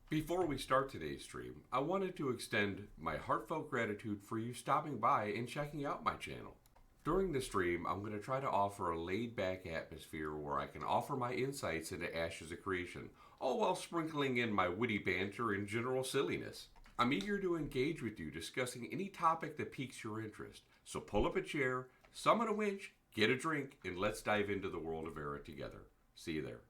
Before we start today's stream, I wanted to extend my heartfelt gratitude for you stopping by and checking out my channel. During the stream, I'm going to try to offer a laid-back atmosphere where I can offer my insights into Ashes of Creation, all while sprinkling in my witty banter and general silliness. I'm eager to engage with you discussing any topic that piques your interest, so pull up a chair, summon a winch, get a drink, and let's dive into the world of Era together. See you there.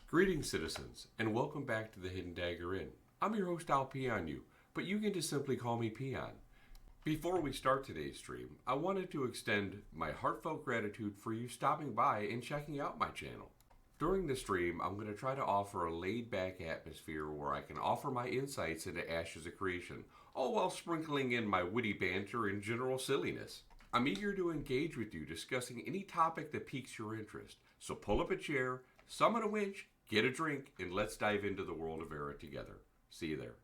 Greetings, citizens, and welcome back to the Hidden Dagger Inn. I'm your host, I'll pee on you, but you can just simply call me Peon. Before we start today's stream, I wanted to extend my heartfelt gratitude for you stopping by and checking out my channel. During the stream, I'm going to try to offer a laid-back atmosphere where I can offer my insights into Ashes of Creation, all while sprinkling in my witty banter and general silliness. I'm eager to engage with you discussing any topic that piques your interest, so pull up a chair, summon a winch, get a drink, and let's dive into the world of Era together. See you there.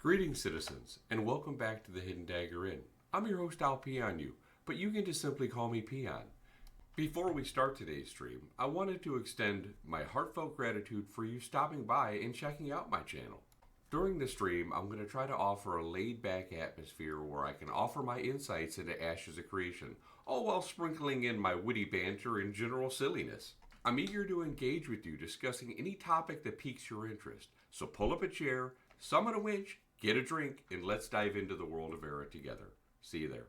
Greetings, citizens, and welcome back to the Hidden Dagger Inn. I'm your host, I'll pee on you, but you can just simply call me Peon. Before we start today's stream, I wanted to extend my heartfelt gratitude for you stopping by and checking out my channel. During the stream, I'm going to try to offer a laid-back atmosphere where I can offer my insights into Ashes of Creation, all while sprinkling in my witty banter and general silliness. I'm eager to engage with you discussing any topic that piques your interest, so pull up a chair, summon a winch, get a drink, and let's dive into the world of Era together. See you there.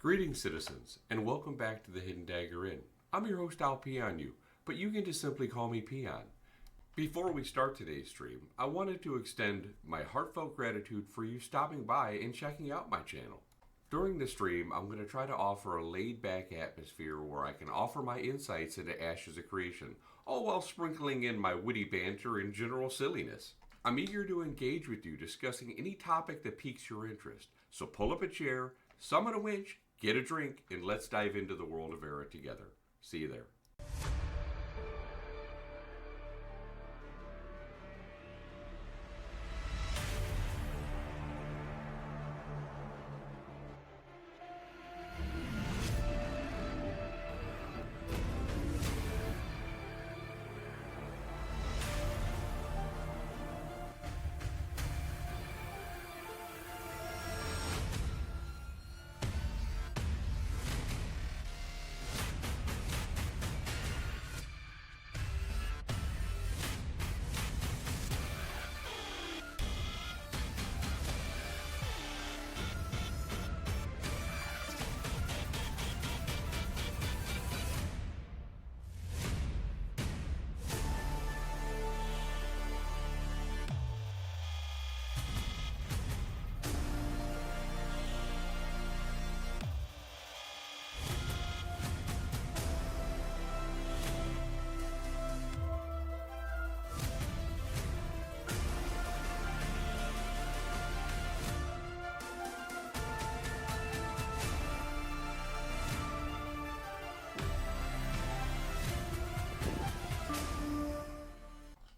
Greetings, citizens, and welcome back to the Hidden Dagger Inn. I'm your host, Al Peonu, but you can just simply call me Peon. Before we start today's stream, I wanted to extend my heartfelt gratitude for you stopping by and checking out my channel. During the stream, I'm going to try to offer a laid-back atmosphere where I can offer my insights into Ashes of Creation, all while sprinkling in my witty banter and general silliness. I'm eager to engage with you discussing any topic that piques your interest, so pull up a chair, summon a winch, get a drink, and let's dive into the world of Era together. See you there.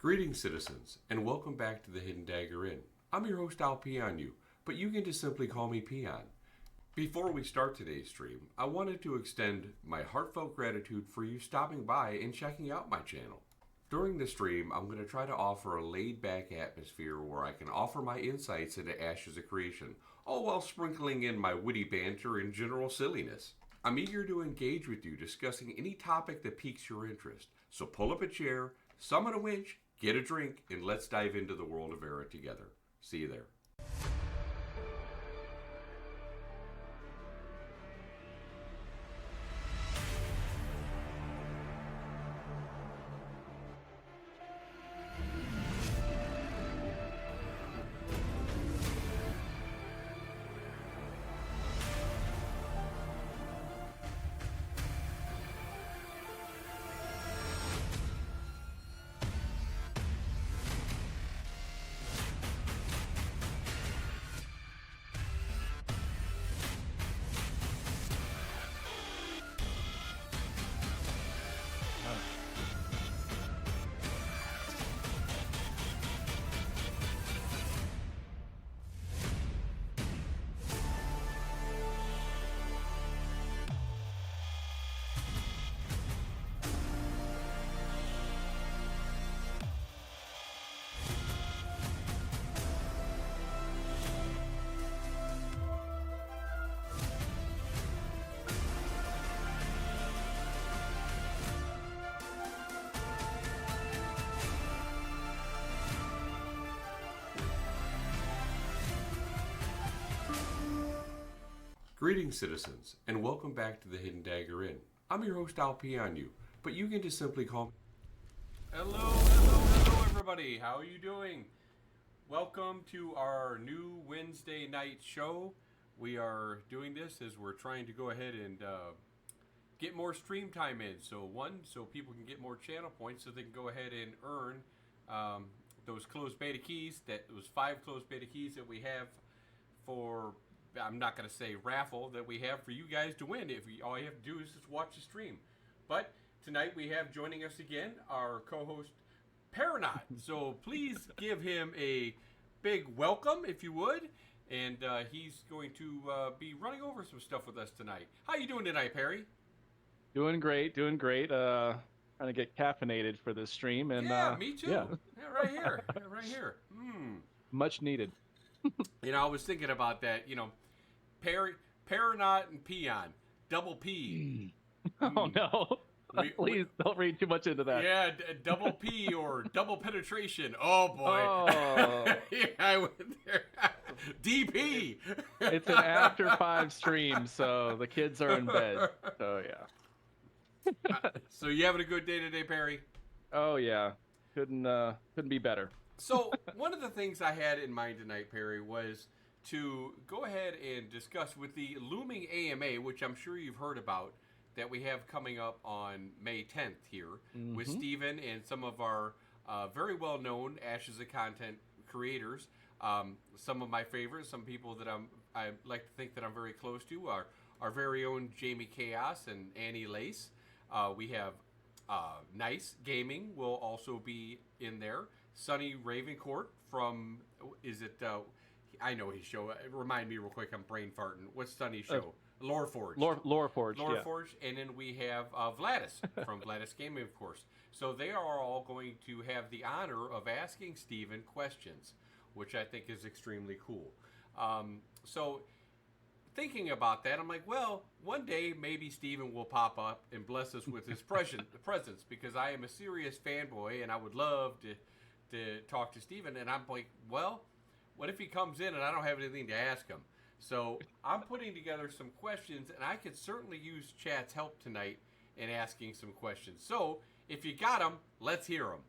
Greetings, citizens, and welcome back to the Hidden Dagger Inn. I'm your host, Al Peonu, but you can just simply call me Peon. Before we start today's stream, I wanted to extend my heartfelt gratitude for you stopping by and checking out my channel. During the stream, I'm going to try to offer a laid-back atmosphere where I can offer my insights into Ashes of Creation, all while sprinkling in my witty banter and general silliness. I'm eager to engage with you discussing any topic that piques your interest, so pull up a chair, summon a winch, get a drink, and let's dive into the world of Era together. See you there. Greetings, citizens, and welcome back to the Hidden Dagger Inn. I'm your host, Al Peonu, but you can just simply call me... Hello, everybody. How are you doing? Welcome to our new Wednesday night show. We are doing this as we're trying to go ahead and get more stream time in. So people can get more channel points so they can go ahead and earn those closed beta keys. Those 5 closed beta keys that we have for... I'm not going to say raffle that we have for you guys to win. All you have to do is just watch the stream. But tonight we have joining us again our co-host Peranught. So please give him a big welcome if you would. And he's going to be running over some stuff with us tonight. How you doing tonight, Perry? Doing great. Trying to get caffeinated for this stream. And yeah, me too. Yeah. Right here. Right here. Much needed. I was thinking about that. Peranught and Peon. Double P. Oh, no. Please don't read too much into that. Yeah, double P or double penetration. Oh boy. Oh. Yeah, I went there. DP. It's an after 5 stream, so the kids are in bed. So yeah. So you having a good day today, Perry? Oh yeah. Couldn't be better. So one of the things I had in mind tonight, Perry, was to go ahead and discuss with the looming AMA, which I'm sure you've heard about, that we have coming up on May 10th here with Steven and some of our very well-known Ashes of Content creators. Some of my favorites, some people that I like to think that I'm very close to, are our very own Jamie Chaos and Annie Lace. We have Nice Gaming will also be in there. Sonny Ravencourt from, I know his show. Remind me real quick, I'm brain farting. What's Sonny's show? Lore Forge. Lore Forge. Lore Forge. And then we have Vladis from Vladis Gaming, of course. So they are all going to have the honor of asking Steven questions, which I think is extremely cool. So thinking about that, I'm like, well, one day maybe Steven will pop up and bless us with his presence, because I am a serious fanboy and I would love to talk to Steven. And I'm like, well, what if he comes in and I don't have anything to ask him? So I'm putting together some questions, and I could certainly use chat's help tonight in asking some questions. So if you got them, let's hear them.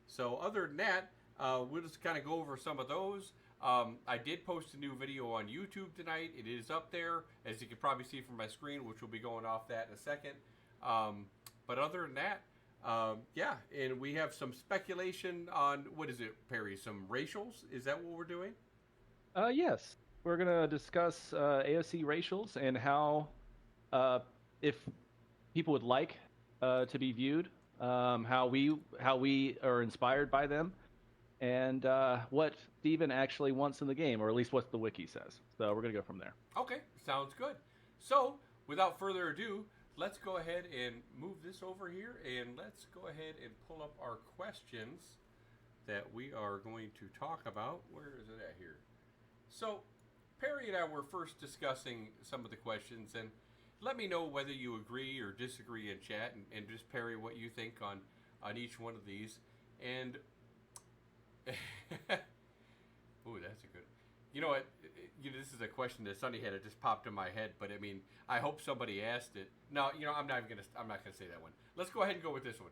So other than that, we'll just kind of go over some of those. I did post a new video on YouTube tonight. It is up there, as you can probably see from my screen, which will be going off that in a second. But other than that, yeah, and we have some speculation on, what is it, Perry? Some racials? Is that what we're doing? Yes. We're going to discuss AOC racials and how, if people would like to be viewed, how we are inspired by them, and what Steven actually wants in the game, or at least what the wiki says. So we're going to go from there. Okay, sounds good. So, without further ado, let's go ahead and move this over here, and let's go ahead and pull up our questions that we are going to talk about. Where is it at here? So, Perry and I were first discussing some of the questions, and let me know whether you agree or disagree in chat, and just, Perry, what you think on each one of these. And ooh, that's a good. You know what? This is a question that Sonny had. It just popped in my head, but I mean, I hope somebody asked it. No, I'm not gonna say that one. Let's go ahead and go with this one.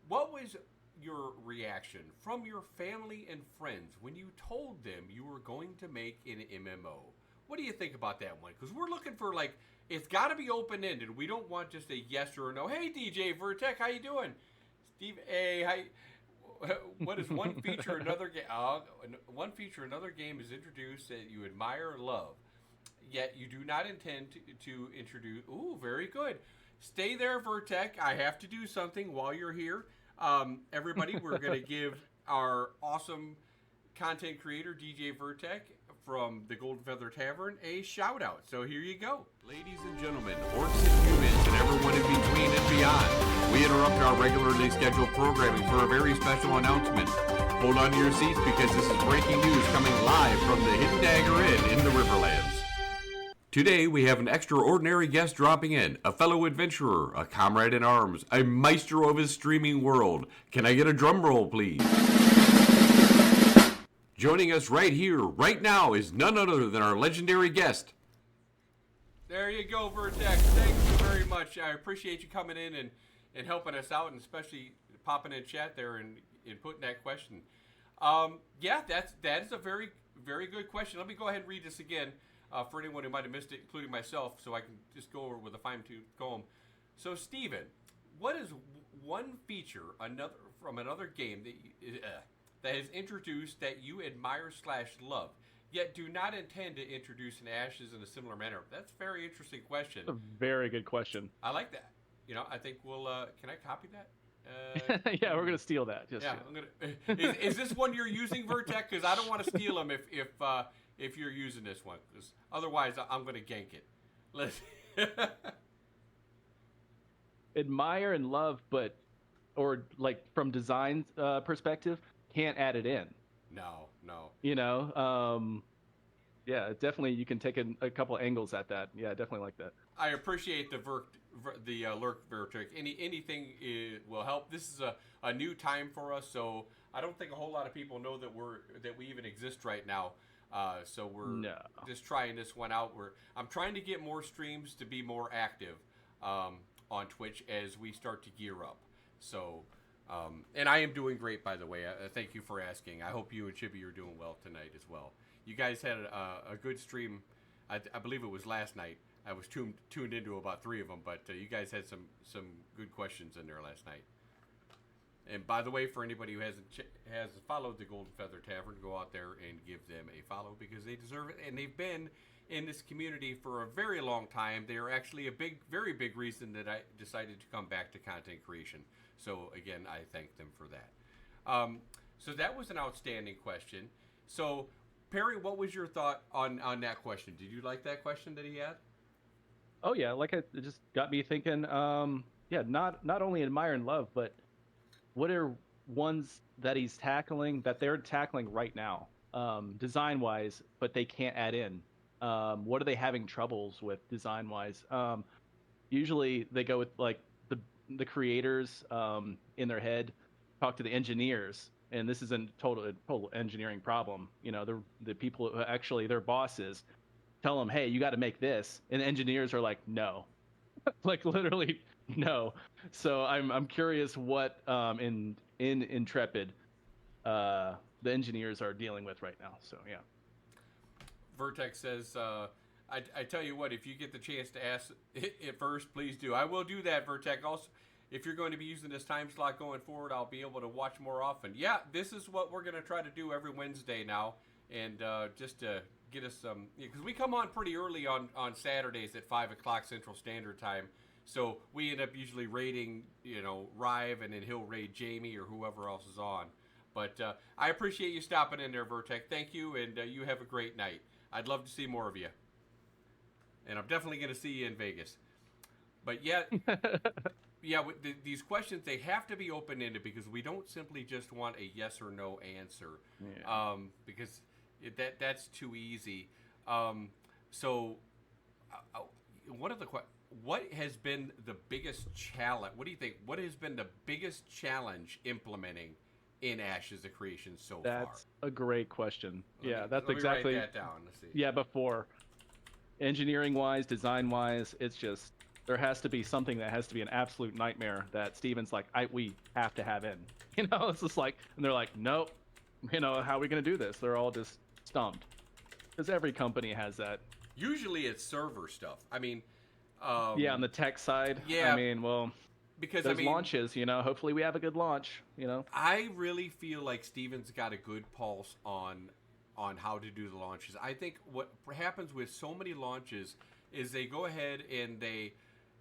What was your reaction from your family and friends when you told them you were going to make an MMO? What do you think about that one? Because we're looking for, like, it's got to be open-ended. We don't want just a yes or a no. Hey, DJ Vertec, how you doing? Steve, hey, hi. What is one feature another game? One feature another game is introduced that you admire and love, yet you do not intend to introduce. Ooh, very good. Stay there, Vertec. I have to do something while you're here. Everybody, we're going to give our awesome content creator, DJ Vertec, from the Golden Feather Tavern, a shout out. So here you go. Ladies and gentlemen, orcs and humans, and everyone in between and beyond, we interrupt our regularly scheduled programming for a very special announcement. Hold on to your seats, because this is breaking news coming live from the Hidden Dagger Inn in the Riverlands. Today, we have an extraordinary guest dropping in, a fellow adventurer, a comrade in arms, a maestro of his streaming world. Can I get a drum roll, please? Joining us right here, right now, is none other than our legendary guest. There you go, Vertex. Thank you very much. I appreciate you coming in and helping us out, and especially popping in chat there and putting that question. Yeah, that is a very, very good question. Let me go ahead and read this again. For anyone who might have missed it, including myself, so I can just go over with a fine-tooth comb. So, Steven, what is one feature from another game that is introduced that you admire/love, yet do not intend to introduce in Ashes in a similar manner? That's a very interesting question. That's a very good question. I like that. I think we'll. Can I copy that? Yeah, we're gonna steal that. Yeah, I'm gonna. Is this one you're using, Vertec? Because I don't want to steal them if you're using this one, because otherwise I'm going to gank it. Let's admire and love, or like from design perspective, can't add it in. No. Yeah, definitely you can take a couple angles at that. Yeah, definitely like that. I appreciate the alert, Vertic. Anything will help. This is a new time for us, so I don't think a whole lot of people know that we even exist right now. So we're No. just trying this one out. I'm trying to get more streams to be more active on Twitch as we start to gear up. So, and I am doing great, by the way. Thank you for asking. I hope you and Chibi are doing well tonight as well. You guys had a good stream. I believe it was last night. I was tuned into about 3 of them, but you guys had some good questions in there last night. And by the way, for anybody who hasn't followed the Golden Feather Tavern, go out there and give them a follow because they deserve it. And they've been in this community for a very long time. They are actually a very big reason that I decided to come back to content creation. So again, I thank them for that. So that was an outstanding question. So Perry, what was your thought on that question? Did you like that question that he had? Oh yeah, it just got me thinking. Yeah, not only admire and love, but what are ones that they're tackling right now, design wise, but they can't add in. What are they having troubles with design wise? Usually they go with like the creators in their head, talk to the engineers, and this is a total engineering problem. You know, the people who actually their bosses tell them, hey, you got to make this, and engineers are like, no, like literally no. So I'm curious what in Intrepid the engineers are dealing with right now. So yeah. Vertex says, I tell you what, if you get the chance to ask it first, please do. I will do that, Vertex. Also, if you're going to be using this time slot going forward, I'll be able to watch more often. Yeah, this is what we're going to try to do every Wednesday now, and just to get us some, because we come on pretty early on Saturdays at 5 o'clock Central Standard Time. So we end up usually raiding, Rive, and then he'll raid Jamie or whoever else is on. But I appreciate you stopping in there, Vertex. Thank you, and you have a great night. I'd love to see more of you. And I'm definitely going to see you in Vegas. But yeah, these questions, they have to be open-ended because we don't simply just want a yes or no answer. Yeah. Because that's too easy. So one of the questions, what has been the biggest challenge? What do you think? What has been the biggest challenge implementing in Ashes of Creation so far? That's a great question. Let me exactly. write that down. Let's see. Yeah, before engineering wise, design wise, it's just there has to be something that has to be an absolute nightmare that Steven's like, we have to have in. It's just like, and they're like, nope. How are we going to do this? They're all just stumped because every company has that. Usually it's server stuff. I mean. Yeah, on the tech side. Yeah. I mean, well, because there's launches, hopefully we have a good launch, I really feel like Steven's got a good pulse on how to do the launches. I think what happens with so many launches is they go ahead and they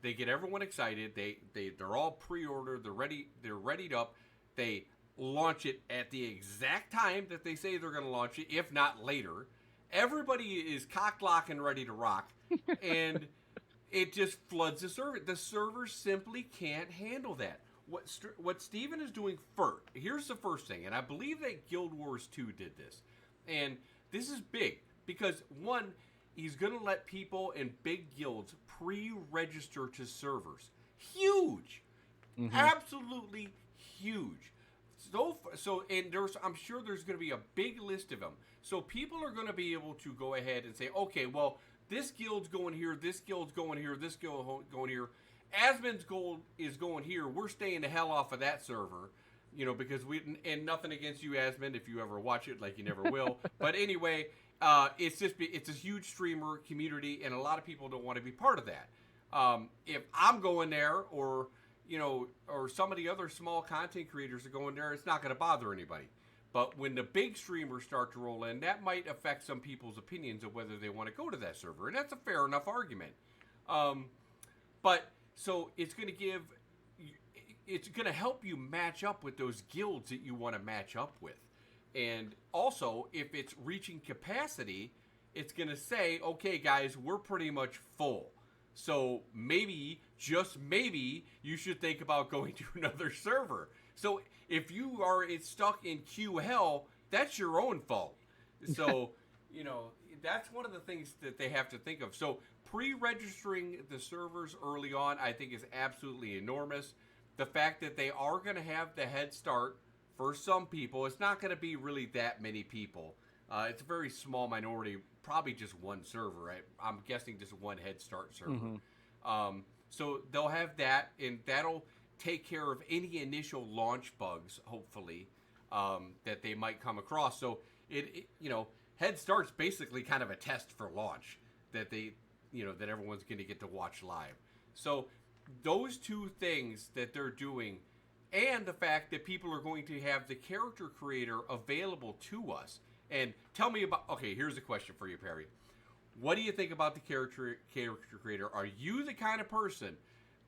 get everyone excited. They're all pre-ordered. They're readied up. They launch it at the exact time that they say they're going to launch it, if not later. Everybody is cock-locked and ready to rock. And it just floods the server. The server simply can't handle that. What Steven is doing first, here's the first thing, and I believe that Guild Wars 2 did this. And this is big because, one, he's going to let people in big guilds pre-register to servers. Huge. Mm-hmm. Absolutely huge. And I'm sure there's going to be a big list of them. So people are going to be able to go ahead and say, okay, well, this guild's going here, this guild's going here, this guild's going here. Asmon's gold is going here. We're staying the hell off of that server, because and nothing against you, Asmon, if you ever watch it, like you never will. But anyway, it's a huge streamer community, and a lot of people don't want to be part of that. If I'm going there, or some of the other small content creators are going there, it's not going to bother anybody. But when the big streamers start to roll in, that might affect some people's opinions of whether they want to go to that server. And that's a fair enough argument. But so it's going to help you match up with those guilds that you want to match up with. And also, if it's reaching capacity, it's going to say, okay, guys, we're pretty much full. So maybe, just maybe, you should think about going to another server. So if you are stuck in queue hell, that's your own fault. So, that's one of the things that they have to think of. So pre-registering the servers early on, I think, is absolutely enormous. The fact that they are going to have the head start for some people, it's not going to be really that many people. It's a very small minority, probably just one server. Right? I'm guessing just one head start server. So they'll have that, and that'll take care of any initial launch bugs, hopefully, that they might come across. So head start's basically kind of a test for launch that that everyone's going to get to watch live. So those two things that they're doing, and the fact that people are going to have the character creator available to us. And tell me about, okay, here's a question for you, Perry. What do you think about the character creator? Are you the kind of person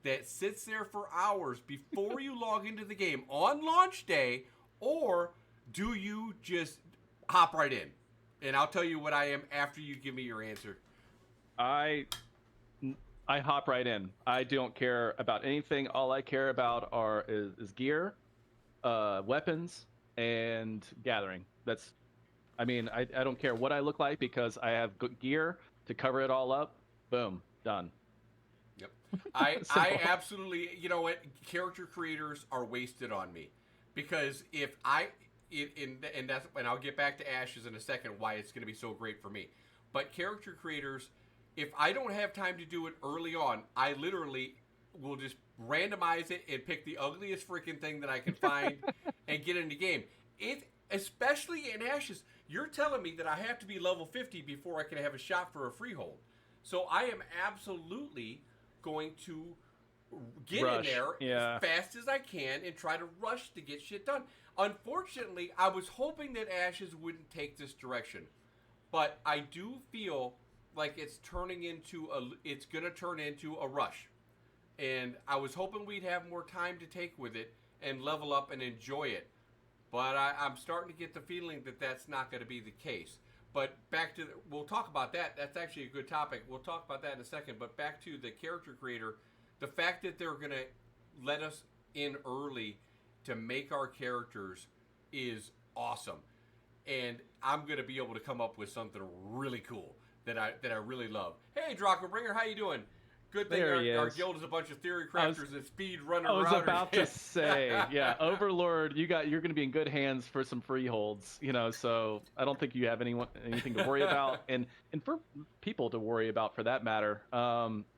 that sits there for hours before you log into the game on launch day, or do you just hop right in? And I'll tell you what I am after you give me your answer. I hop right in. I don't care about anything. All I care about is gear, weapons, and gathering. I don't care what I look like because I have good gear to cover it all up. Boom, done. Yep. I absolutely, you know what? Character creators are wasted on me because and I'll get back to Ashes in a second why it's going to be so great for me. But character creators, if I don't have time to do it early on, I literally will just randomize it and pick the ugliest freaking thing that I can find and get in the game. Especially in Ashes, you're telling me that I have to be level 50 before I can have a shot for a freehold. So I am absolutely going to get in there as fast as I can and try to rush to get shit done. Unfortunately, I was hoping that Ashes wouldn't take this direction, but I do feel like it's going to turn into a rush. And I was hoping we'd have more time to take with it and level up and enjoy it. But I'm starting to get the feeling that that's not going to be the case. But we'll talk about that. That's actually a good topic. We'll talk about that in a second. But back to the character creator, the fact that they're going to let us in early to make our characters is awesome. And I'm going to be able to come up with something really cool that I really love. Hey, Draco Bringer, how you doing? Good thing our guild is a bunch of theory crafters and speed runner. I was about to say, yeah, Overlord, you're going to be in good hands for some freeholds, so I don't think you have anything to worry about, and for people to worry about for that matter,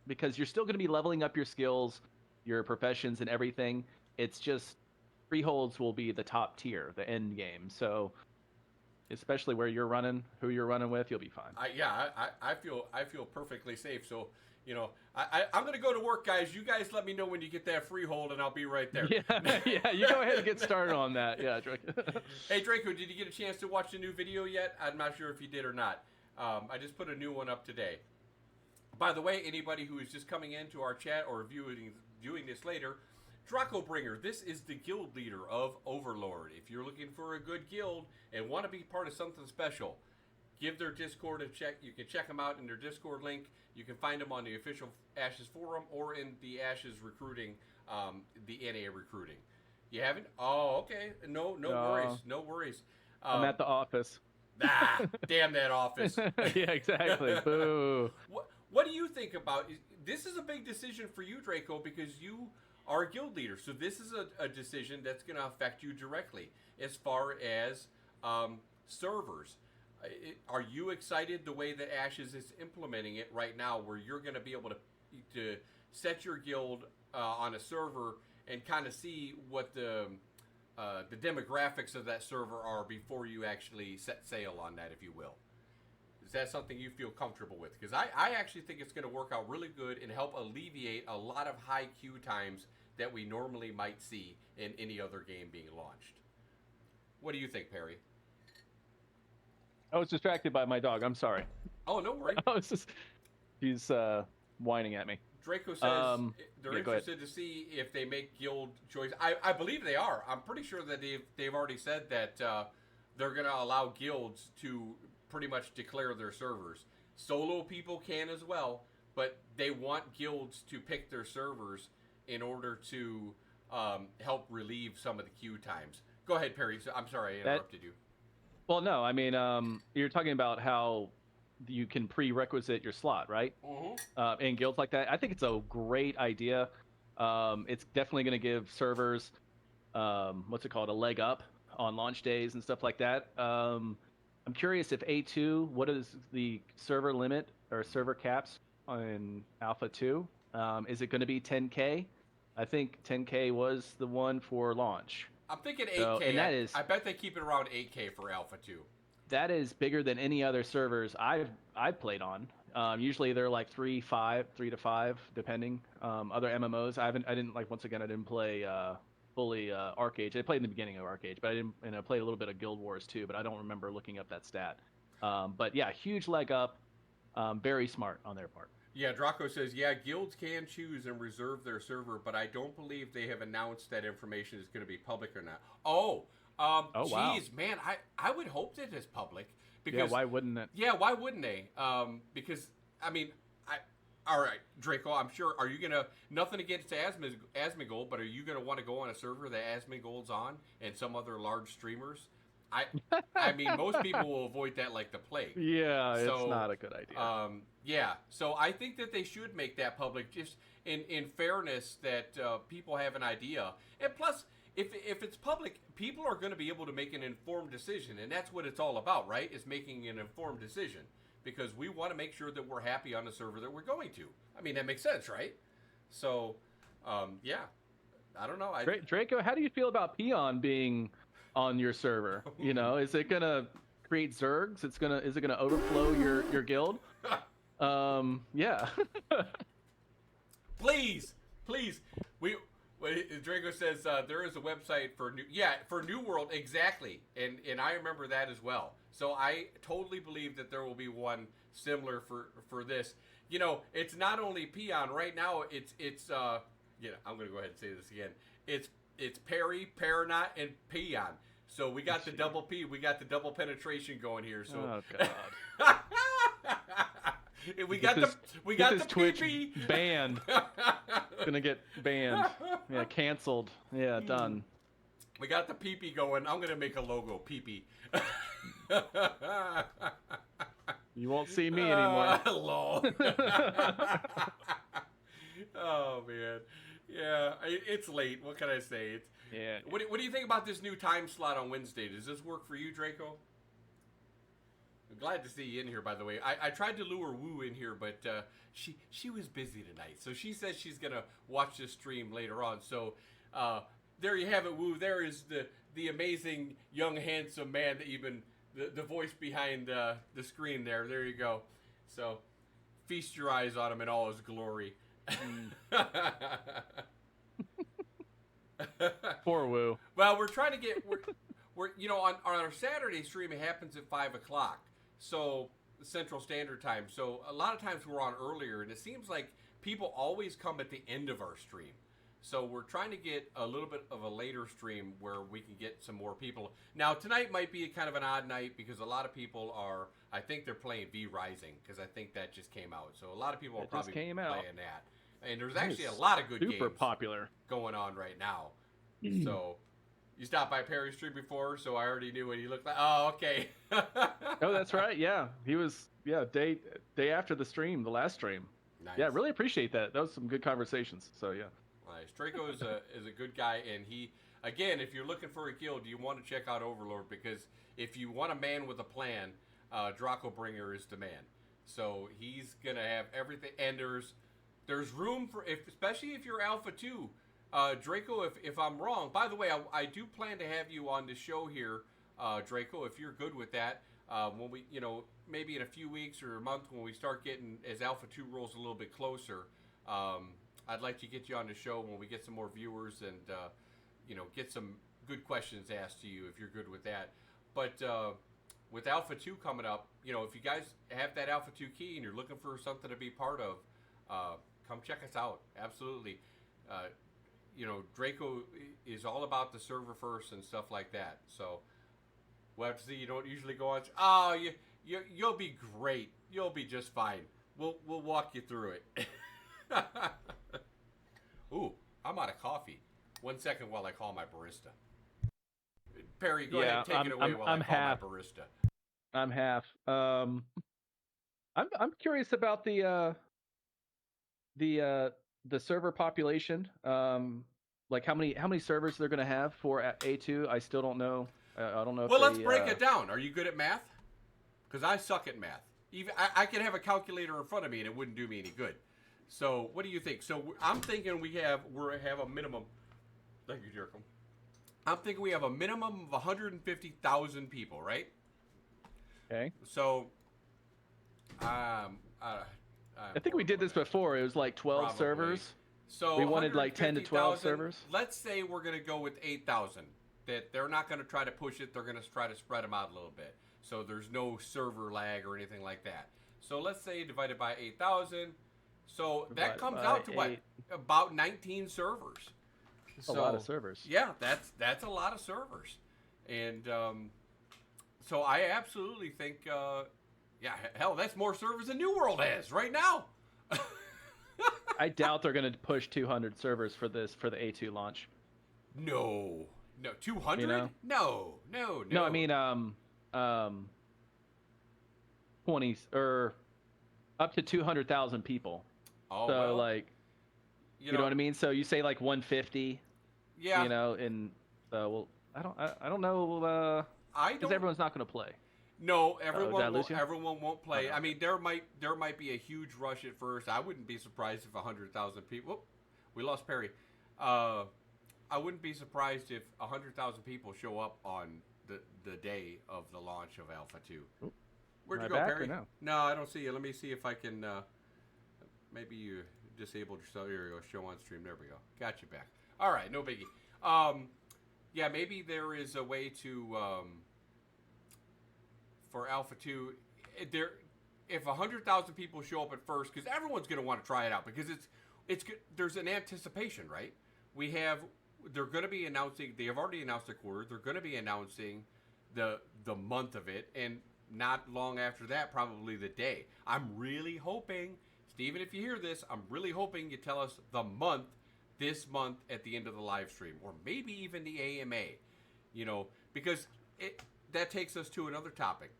because you're still going to be leveling up your skills, your professions, and everything. It's just freeholds will be the top tier, the end game. So especially who you're running with, you'll be fine. I feel perfectly safe. So. I'm going to go to work, guys. You guys let me know when you get that freehold, and I'll be right there. Yeah, you go ahead and get started on that. Yeah, Draco. Hey, Draco, did you get a chance to watch the new video yet? I'm not sure if you did or not. I just put a new one up today. By the way, anybody who is just coming into our chat or viewing this later, Draco Bringer, this is the guild leader of Overlord. If you're looking for a good guild and want to be part of something special, give their Discord a check. You can check them out in their Discord link. You can find them on the official Ashes forum or in the Ashes recruiting, the NA recruiting. You haven't? Oh, okay. No worries. No worries. I'm at the office. Damn that office. Yeah, exactly. Boo. What do you think about? This is a big decision for you, Draco, because you are a guild leader. So this is a decision that's going to affect you directly as far as servers. Are you excited the way that Ashes is implementing it right now, where you're going to be able to set your guild on a server and kind of see what the demographics of that server are before you actually set sail on that, if you will? Is that something you feel comfortable with? Because I actually think it's going to work out really good and help alleviate a lot of high queue times that we normally might see in any other game being launched. What do you think, Perry? I was distracted by my dog. I'm sorry. Oh, no worries. He's whining at me. Draco says they're interested to see if they make guild choice. I believe they are. I'm pretty sure that they've already said that they're going to allow guilds to pretty much declare their servers. Solo people can as well, but they want guilds to pick their servers in order to help relieve some of the queue times. Go ahead, Perry. I'm sorry I interrupted you. Well, no, I mean, you're talking about how you can prerequisite your slot, right? Mm-hmm. In guilds like that. I think it's a great idea. It's definitely going to give servers, what's it called, a leg up on launch days and stuff like that. I'm curious if A2, what is the server limit or server caps on Alpha 2? Is it going to be 10K? I think 10K was the one for launch. I'm thinking So, 8K. and I bet they keep it around 8K for Alpha 2. that is bigger than any other servers I've played on. Usually they're like 3 to 5, depending. Other MMOs, I didn't like once again I didn't play fully Arcade. I played in the beginning of Arcade, but I didn't, and I played a little bit of Guild Wars too, but I don't remember looking up that stat. But yeah, huge leg up. Very smart on their part. Yeah, Draco says, yeah, guilds can choose and reserve their server, but I don't believe they have announced that information is going to be public or not. Oh, Oh wow. geez, man, I would hope that it's public because Yeah, why wouldn't it? yeah, why wouldn't they? Because I mean, all right, Draco, I'm sure. Are you gonna nothing against Asmongold, but are you gonna want to go on a server that Asmongold's on and some other large streamers? I I mean, most people will avoid that like the plague. Yeah, So, it's not a good idea. Yeah, so I think that they should make that public, just in fairness that people have an idea, and plus, if it's public, people are going to be able to make an informed decision, and that's what it's all about, right? Is making an informed decision because we want to make sure that we're happy on the server that we're going to. I mean, that makes sense, right? So, yeah, I don't know. Draco, how do you feel about Peon being on your server? You know, is it gonna create zergs? Is it gonna overflow your guild? Yeah. Please, please. Draco says there is a website for New World, exactly, and I remember that as well. So I totally believe that there will be one similar for this. You know, it's not only Peon right now. It's I'm gonna go ahead and say this again. It's Perry, Peranught, and Peon. So we got the double P. We got the double penetration going here. So. Oh God. We got the Twitch PP banned. Gonna get banned. Yeah, canceled. Yeah, done. We got the PP going. I'm gonna make a logo, PP. You won't see me anymore. Lol. Oh man, yeah, it's late. What can I say? Yeah. What do you think about this new time slot on Wednesday? Does this work for you, Draco? I'm glad to see you in here, by the way. I tried to lure Woo in here, but she was busy tonight. So she says she's going to watch this stream later on. So there you have it, Woo. There is the amazing, young, handsome man that you've been, the voice behind the screen there. There you go. So feast your eyes on him in all his glory. Poor Woo. Well, we're trying to get... We're on our Saturday stream, it happens at 5 o'clock. So, Central Standard Time. So, a lot of times we're on earlier, and it seems like people always come at the end of our stream. So, we're trying to get a little bit of a later stream where we can get some more people. Now, tonight might be kind of an odd night because a lot of people are, I think they're playing V Rising because I think that just came out. So, a lot of people are probably playing that. And there's actually a lot of good games super popular going on right now. So... You stopped by Perry's stream before, so I already knew what he looked like. Oh, okay. Oh, that's right. Yeah, he was. Yeah, day after the stream, the last stream. Nice. Yeah, really appreciate that. That was some good conversations. So yeah. Nice. Draco is a good guy, and he again, if you're looking for a guild, you want to check out Overlord because if you want a man with a plan, Draco Bringer is the man. So he's gonna have everything, and there's room for especially if you're Alpha 2. Draco, if I'm wrong, by the way, I do plan to have you on the show here, Draco, if you're good with that. When we, maybe in a few weeks or a month when we start getting, as Alpha 2 rolls a little bit closer, I'd like to get you on the show when we get some more viewers and, get some good questions asked to you if you're good with that. But with Alpha 2 coming up, if you guys have that Alpha 2 key and you're looking for something to be part of, come check us out. Absolutely. Draco is all about the server first and stuff like that. So we'll have to see. You don't usually go on. Oh, you'll be great. You'll be just fine. We'll walk you through it. Ooh, I'm out of coffee. 1 second while I call my barista. Perry, go ahead, take it away while I call my barista. I'm half. I'm curious about the uh the server population. Like how many servers they're gonna have for A2. I still don't know. I don't know if Well, let's they. break it down. Are you good at math? Because I suck at math. Even I can have a calculator in front of me and it wouldn't do me any good. So what do you think? So I'm thinking we have a minimum. Thank you, Jericho. I'm thinking we have a minimum of 150,000 people, right? Okay. So, I think we did this before. It was like 12 probably. servers. So we wanted like 10 to 12 servers. Let's say we're going to go with 8,000. That they're not going to try to push it. They're going to try to spread them out a little bit. So there's no server lag or anything like that. So let's say divided by 8,000. So that comes out to what? About 19 servers. That's a lot of servers. Yeah, that's a lot of servers. And so I absolutely think, yeah, hell, that's more servers than New World has right now. I doubt they're going to push 200 servers for the A2 launch. No, 200? You know? No. I mean, 20 or up to 200,000 people. Oh, so well, like, you know what I mean? So you say like 150. Yeah. You know, and well, I don't know. Because everyone's not going to play. No, everyone won't play. Oh, I mean, there might be a huge rush at first. I wouldn't be surprised if 100,000 people. Whoop, we lost Perry. I wouldn't be surprised if 100,000 people show up on the day of the launch of Alpha 2. Where'd you go, Perry? No, I don't see you. Let me see if I can. Maybe you disabled yourself. Here you go. Show on stream. There we go. Got you back. All right, no biggie. Yeah, maybe there is a way to for Alpha 2. If 100,000 people show up at first, because everyone's going to want to try it out, because it's there's an anticipation, right? They're going to be announcing. They have already announced the quarter. They're going to be announcing the month of it, and not long after that, probably the day. I'm really hoping, Steven, if you hear this, I'm really hoping you tell us the month. This month at the end of the live stream, or maybe even the AMA, because that takes us to another topic.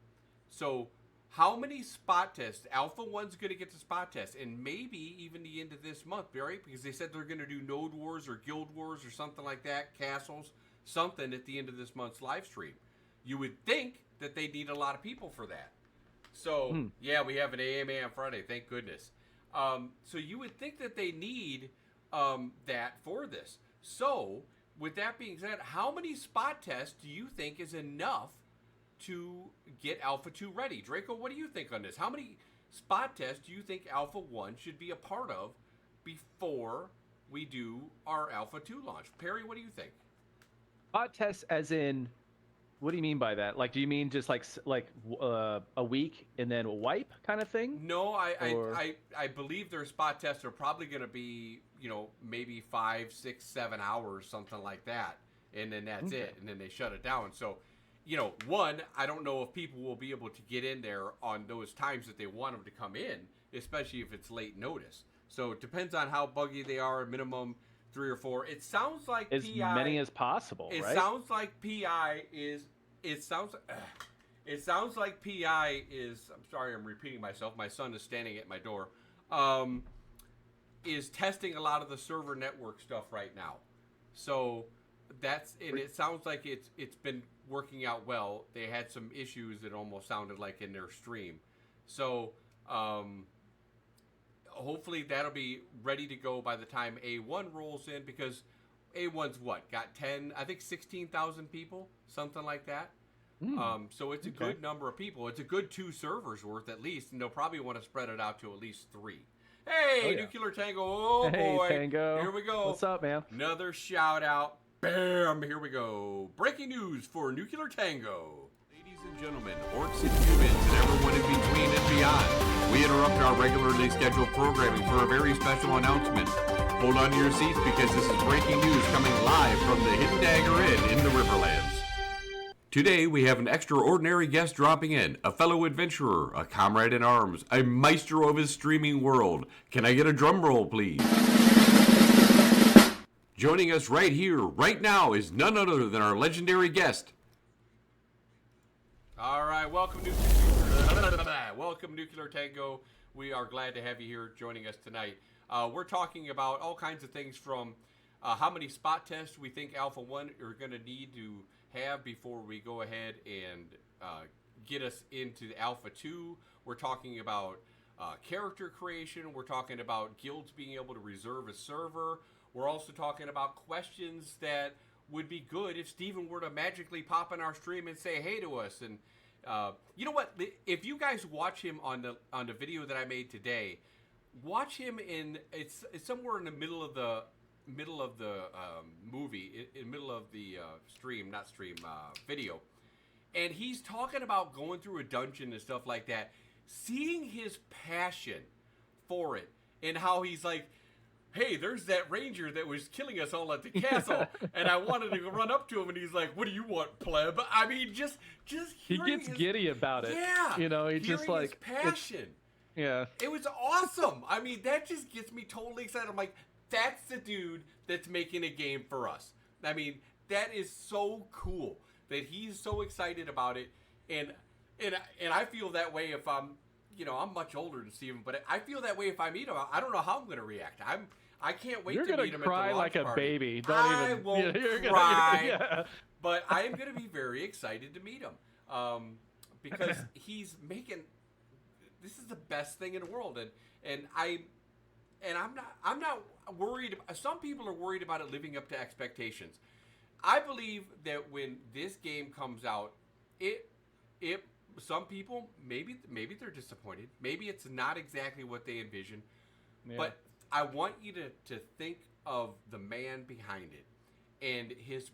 So, how many spot tests? Alpha 1's going to get to spot tests, and maybe even the end of this month, right? Because they said they're going to do Node Wars or Guild Wars or something like that, Castles, something at the end of this month's live stream. You would think that they need a lot of people for that. So, yeah, we have an AMA on Friday, thank goodness. So you would think that they need that for this. So, with that being said, how many spot tests do you think is enough to get Alpha 2 ready? Draco, what do you think on this? How many spot tests do you think Alpha 1 should be a part of before we do our Alpha 2 launch? Perry, what do you think? Spot tests as in, what do you mean by that? Like, do you mean just like a week and then a wipe kind of thing? No, I believe their spot tests are probably going to be, maybe 5, 6, 7 hours, something like that. And then that's it. And then they shut it down. So, one, I don't know if people will be able to get in there on those times that they want them to come in, especially if it's late notice. So it depends on how buggy they are, minimum 3 or 4. It sounds like as many as possible, right? It sounds like PI is. It sounds like PI is. I'm sorry, I'm repeating myself. My son is standing at my door. Is testing a lot of the server network stuff right now. So and it sounds like it's been working out well. They had some issues that almost sounded like in their stream. So hopefully that'll be ready to go by the time A1 rolls in, because A1's got 16,000 people, something like that. So it's a good number of people. It's a good 2 servers worth at least, and they'll probably want to spread it out to at least 3. Hey, Nuclear Tango! Oh boy, Tango. Here we go. What's up, man? Another shout out. Bam! Here we go. Breaking news for Nuclear Tango. Ladies and gentlemen, orcs and humans, and everyone in between and beyond, we interrupt our regularly scheduled programming for a very special announcement. Hold on to your seats, because this is breaking news coming live from the Hidden Dagger Inn in the Riverlands. Today we have an extraordinary guest dropping in, a fellow adventurer, a comrade in arms, a maestro of his streaming world. Can I get a drum roll, please? Joining us right here, right now, is none other than our legendary guest. All right, welcome to Welcome, Nuclear Tango. We are glad to have you here joining us tonight. We're talking about all kinds of things from how many spot tests we think Alpha 1 are going to need to have before we go ahead and get us into the Alpha 2. We're talking about character creation. We're talking about guilds being able to reserve a server. We're also talking about questions that would be good if Steven were to magically pop in our stream and say hey to us. And you know what? If you guys watch him on the video that I made today, watch him in it's somewhere in the middle of the movie, in middle of the video, and he's talking about going through a dungeon and stuff like that. Seeing his passion for it and how he's like, hey, there's that ranger that was killing us all at the castle, and I wanted to run up to him, and he's like, what do you want, pleb? I mean, just he gets giddy about it. Yeah. You know, he just like his passion. Yeah. It was awesome. I mean, that just gets me totally excited. I'm like, that's the dude that's making a game for us. I mean, that is so cool that he's so excited about it, and I feel that way if I'm much older than Steven, but I feel that way if I meet him. I don't know how I'm going to react. I can't wait to meet him at the launch party. You're going to cry like a baby. I won't cry, but I am going to be very excited to meet him because he's making this is the best thing in the world, and I'm not worried. Some people are worried about it living up to expectations. I believe that when this game comes out, some people maybe they're disappointed. Maybe it's not exactly what they envisioned. Yeah. But I want you to think of the man behind it and his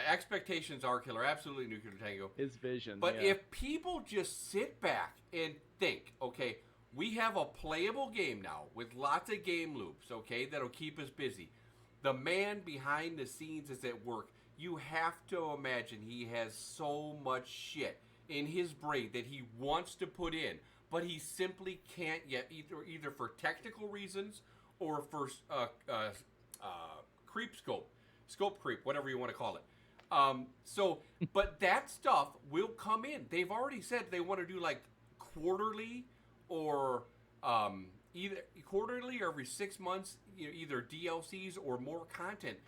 expectations are killer. Absolutely, Nuclear Tango. His vision. But if people just sit back and think, okay, we have a playable game now with lots of game loops, okay, that'll keep us busy. The man behind the scenes is at work. You have to imagine he has so much shit in his brain that he wants to put in, but he simply can't yet, either for technical reasons or for scope creep, whatever you want to call it. But that stuff will come in. They've already said they want to do like quarterly or either quarterly or every 6 months, either DLCs or more content.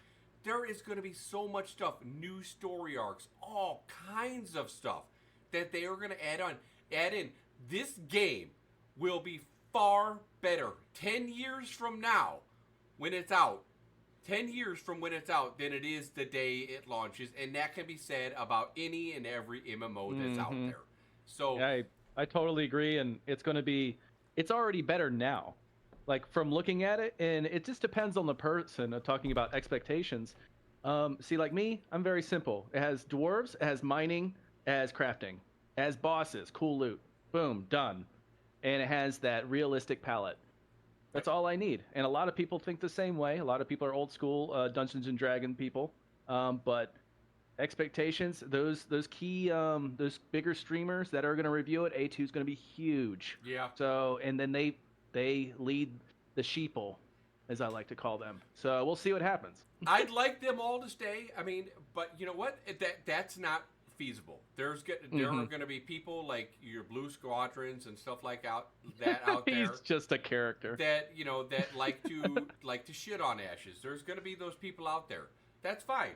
There is going to be so much stuff, new story arcs, all kinds of stuff that they are going to add in. This game will be far better 10 years from now when it's out. 10 years from when it's out than it is the day it launches, and that can be said about any and every MMO that's out there. So yeah, I totally agree, and it's already better now. Like from looking at it, and it just depends on the person. Talking about expectations. See, like me, I'm very simple. It has dwarves, it has mining, it has crafting, it has bosses, cool loot, boom, done, and it has that realistic palette. That's all I need. And a lot of people think the same way. A lot of people are old school Dungeons and Dragon people. But expectations, those key, those bigger streamers that are going to review it, A2 is going to be huge. Yeah. So, and then they lead the sheeple, as I like to call them. So we'll see what happens. I'd like them all to stay. I mean, but you know what? That's not feasible. There are going to be people like your Blue Squadrons and stuff like that out there. He's just a character that that like to shit on Ashes. There's going to be those people out there. That's fine.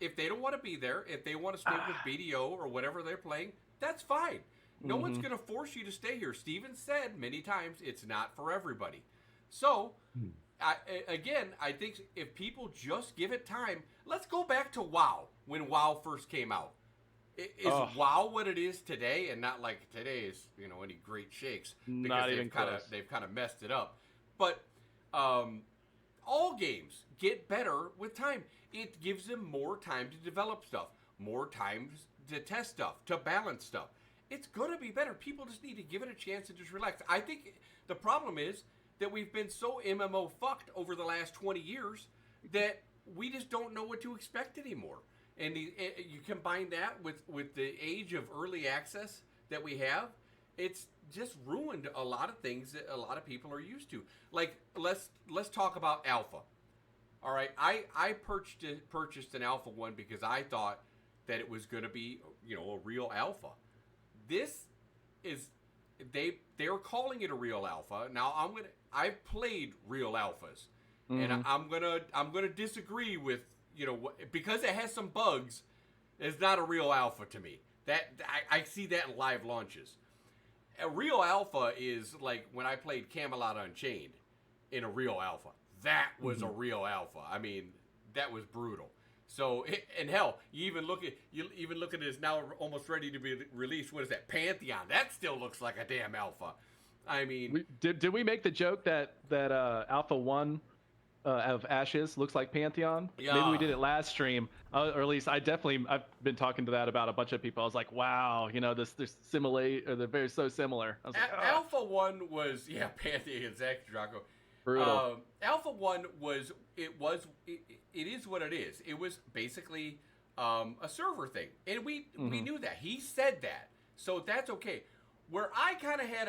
If they don't want to be there, if they want to stay with BDO or whatever they're playing, that's fine. No one's going to force you to stay here. Steven said many times it's not for everybody. So, I think if people just give it time, let's go back to WoW when WoW first came out. Is WoW what it is today, and not like today is any great shakes because not even close. They've kind of messed it up. But all games get better with time. It gives them more time to develop stuff, more time to test stuff, to balance stuff. It's going to be better. People just need to give it a chance and just relax. I think the problem is that we've been so MMO fucked over the last 20 years that we just don't know what to expect anymore. And you combine that with the age of early access that we have, it's just ruined a lot of things that a lot of people are used to. Like, let's talk about Alpha. All right, I purchased an Alpha 1 because I thought that it was going to be, a real Alpha. This is they were calling it a real alpha. Now I've played real alphas, and I'm gonna disagree with because it has some bugs. It's not a real alpha to me. That I see that in live launches. A real alpha is like when I played Camelot Unchained in a real alpha. That was a real alpha. I mean, that was brutal. So, and hell, you even look at it as now almost ready to be released. What is that? Pantheon. That still looks like a damn alpha. I mean, did we make the joke that Alpha 1 of Ashes looks like Pantheon? Yeah. Maybe we did it last stream, or at least I've been talking to that about a bunch of people. I was like, wow, they're so similar. I was like, Alpha 1 was Pantheon, exactly, Draco. Brutal. Alpha 1 it is what it is. It was basically a server thing, and we knew that. He said that, so that's okay. Where I kind of had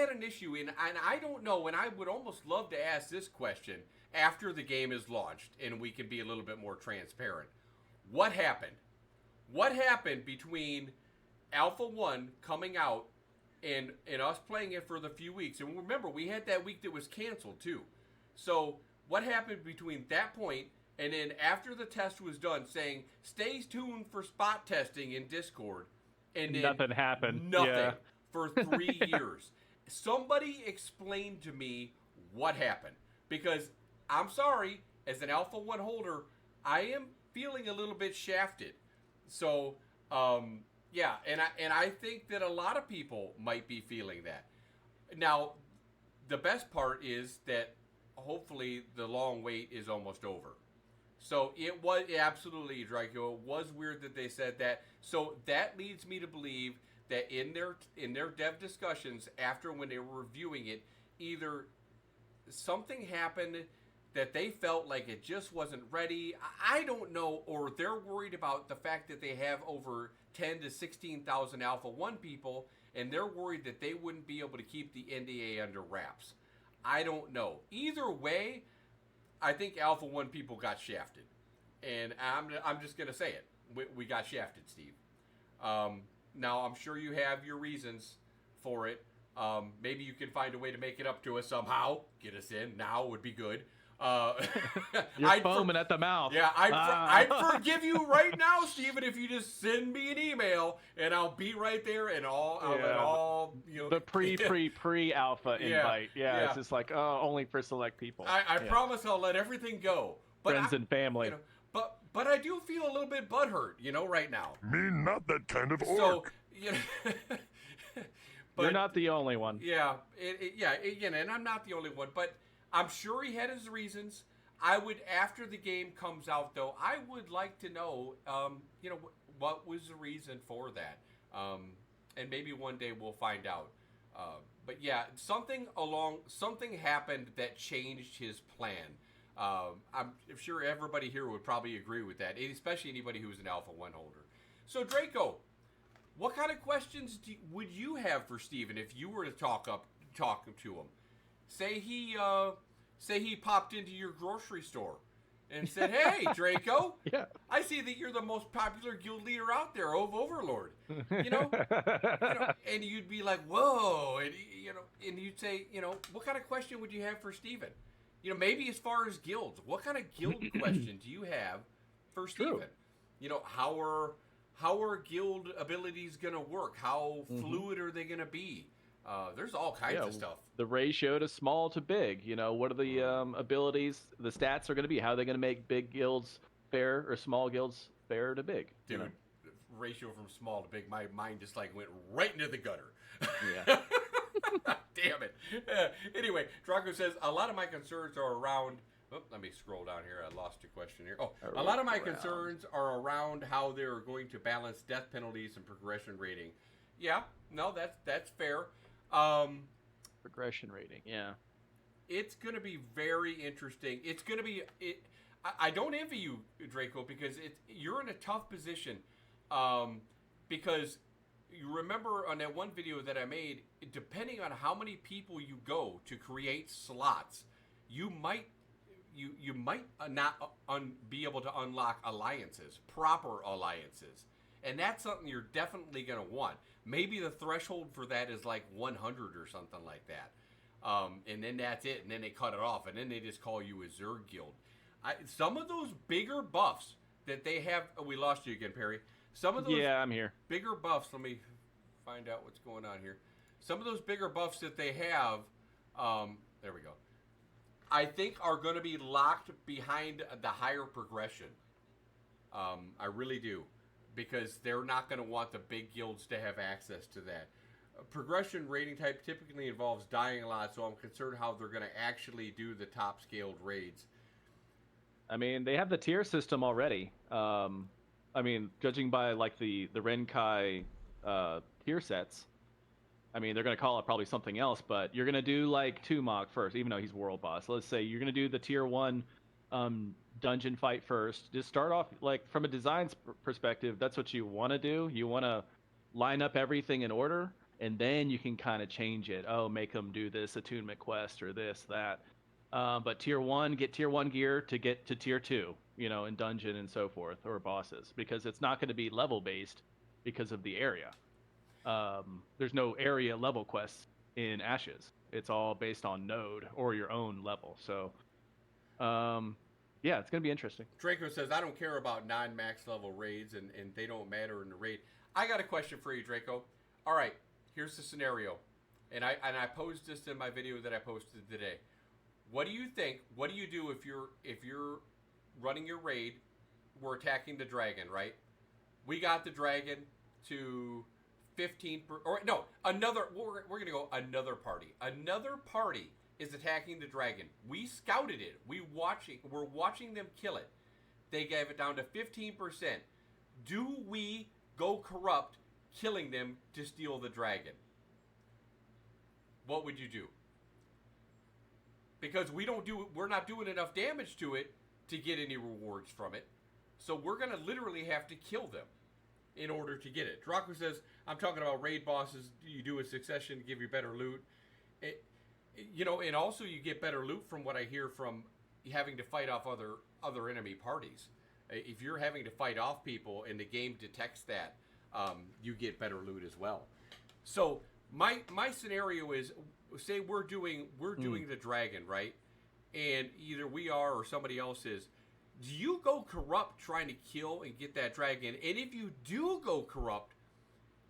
an issue in, and I don't know, and I would almost love to ask this question after the game is launched, and we can be a little bit more transparent. What happened? What happened between Alpha 1 coming out and us playing it for the few weeks? And remember, we had that week that was canceled too. So what happened between that point and then after the test was done, saying stay tuned for spot testing in Discord, and then nothing happened. Nothing for 3 years. Somebody explain to me what happened, because I'm sorry, as an Alpha 1 holder, I am feeling a little bit shafted. So and I think that a lot of people might be feeling that. Now, the best part is that hopefully the long wait is almost over. So it was absolutely, Draco, it was weird that they said that. So that leads me to believe that in their dev discussions after, when they were reviewing it, either something happened that they felt like it just wasn't ready. I don't know, or they're worried about the fact that they have over 10 to 16,000 Alpha 1 people, and they're worried that they wouldn't be able to keep the NDA under wraps. I don't know. Either way, I think Alpha 1 people got shafted. And I'm just going to say it. We got shafted, Steve. Now, I'm sure you have your reasons for it. Maybe you can find a way to make it up to us somehow. Get us in. Now would be good. You're foaming at the mouth. Yeah, I'd forgive you right now, Steven, if you just send me an email, and I'll be right there, and I'll let all the pre alpha invite. Yeah, it's just like only for select people. I promise I'll let everything go. But friends and family. But I do feel a little bit butthurt, right now. Me, not that kind of orc. So, but, you're not the only one. Yeah, and I'm not the only one, but I'm sure he had his reasons. I would, after the game comes out, though, I would like to know, what was the reason for that, and maybe one day we'll find out. But yeah, something happened that changed his plan. I'm sure everybody here would probably agree with that, especially anybody who's an Alpha 1 holder. So Draco, what kind of questions would you have for Steven if you were to talk to him? Say he popped into your grocery store and said, "Hey, Draco, I see that you're the most popular guild leader out there, Overlord." And you'd be like, "Whoa," and you'd say, "What kind of question would you have for Steven?" Maybe as far as guilds, what kind of guild question do you have for Steven? How are guild abilities gonna work? How fluid are they gonna be? There's all kinds of stuff. The ratio to small to big. What are the abilities, the stats are going to be? How are they going to make big guilds fair or small guilds fair to big? Dude, ratio from small to big, my mind just went right into the gutter. Yeah. Damn it. Anyway, Draco says, a lot of my concerns are around... Oh, let me scroll down here. I lost your question here. A lot of my concerns are around how they're going to balance death penalties and progression rating. Yeah, no, that's fair. Progression rating, yeah. It's going to be very interesting. It's going to be... I don't envy you, Draco, because you're in a tough position. Because you remember on that one video that I made, depending on how many people you go to create slots, you might not be able to unlock alliances, proper alliances. And that's something you're definitely going to want. Maybe the threshold for that is like 100 or something like that. And then that's it. And then they cut it off. And then they just call you a Zerg guild. Some of those bigger buffs that they have... Oh, we lost you again, Perry. Some of those I'm here. bigger buffs... Let me find out what's going on here. Some of those bigger buffs that they have... there we go. I think are going to be locked behind the higher progression. I really do. Because they're not going to want the big guilds to have access to that. Progression rating type typically involves dying a lot, so I'm concerned how they're going to actually do the top scaled raids. I mean, they have the tier system already. I mean, judging by like the Renkai tier sets, I mean, they're going to call it probably something else, but you're going to do like Tumok first, even though he's world boss. Let's say you're going to do the tier 1 dungeon fight first. Just start off like from a design perspective. That's what you want to do. You want to line up everything in order, and then you can kind of change it. Oh, make them do this attunement quest or this, that. But tier 1, get tier 1 gear to get to tier 2, you know, in dungeon and so forth, or bosses, because it's not going to be level based because of the area. There's no area level quests in Ashes. It's all based on node or your own level. So, yeah, it's going to be interesting. Draco says, I don't care about non-max level raids, and they don't matter in the raid. I got a question for you, Draco. All right, here's the scenario. And I posed this in my video that I posted today. What do you think? What do you do if you're running your raid? We're attacking the dragon, right? We got the dragon to 15 or no, another we're going to go another party. Another party is attacking the dragon. We scouted it. We're watching them kill it. They gave it down to 15%. Do we go corrupt killing them to steal the dragon? What would you do? Because we're not doing enough damage to it to get any rewards from it. So we're going to literally have to kill them in order to get it. Draco says, I'm talking about raid bosses. You do a succession to give you better loot. You know, and also you get better loot from what I hear from having to fight off other enemy parties. If you're having to fight off people and the game detects that, you get better loot as well. So my scenario is, say we're doing the dragon, right? And either we are or somebody else is. Do you go corrupt trying to kill and get that dragon? And if you do go corrupt,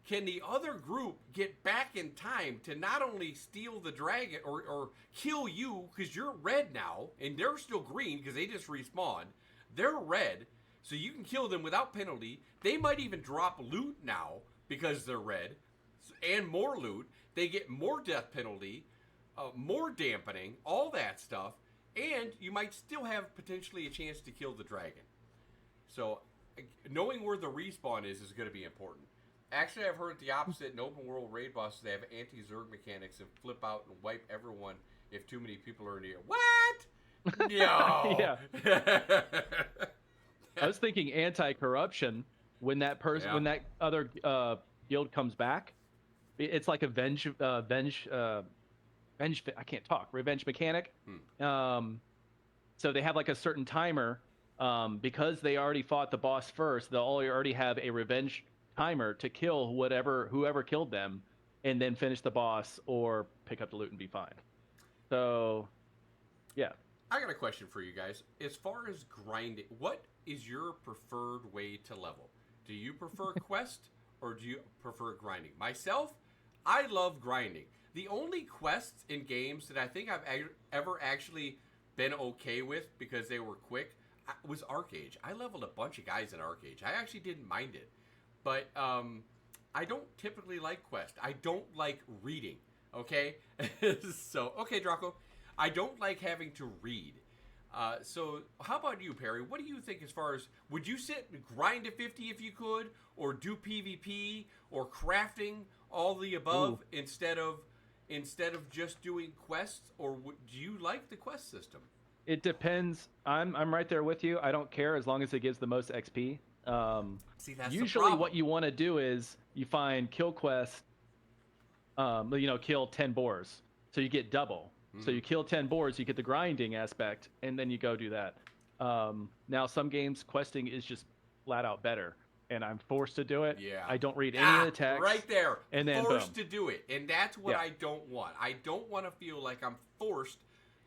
can the other group get back in time to not only steal the dragon or kill you because you're red now and they're still green because they just respawned. They're red, so you can kill them without penalty. They might even drop loot now because they're red and more loot. They get more death penalty, more dampening, all that stuff. And you might still have potentially a chance to kill the dragon. So knowing where the respawn is going to be important. Actually, I've heard the opposite. In open world raid bosses, they have anti-Zerg mechanics and flip out and wipe everyone if too many people are near. What? No. Yeah. I was thinking anti-corruption when that person, when that other guild comes back. It's like a I can't talk. Revenge mechanic. So they have like a certain timer because they already fought the boss first. They'll already have a revenge timer to kill whoever killed them, and then finish the boss or pick up the loot and be fine. So, yeah. I got a question for you guys. As far as grinding, what is your preferred way to level? Do you prefer quest or do you prefer grinding? Myself, I love grinding. The only quests in games that I think I've ever actually been okay with because they were quick was Arcade. I leveled a bunch of guys in Arcade. I actually didn't mind it. But I don't typically like quest. I don't like reading, okay? So, okay, Draco. I don't like having to read. So how about you, Perry? What do you think as far as, would you sit and grind to 50 if you could? Or do PvP? Or crafting? All the above instead of just doing quests? Or do you like the quest system? It depends. I'm right there with you. I don't care as long as it gives the most XP. See, that's usually what you want to do is you find kill quest, kill 10 boars. So you get double. So you kill 10 boars, you get the grinding aspect, and then you go do that. Now, some games, questing is just flat out better. and I'm forced to do it. Yeah. I don't read any of the text. Right there. And then forced boom. to do it. And that's what Yeah. I don't want. I don't want to feel like I'm forced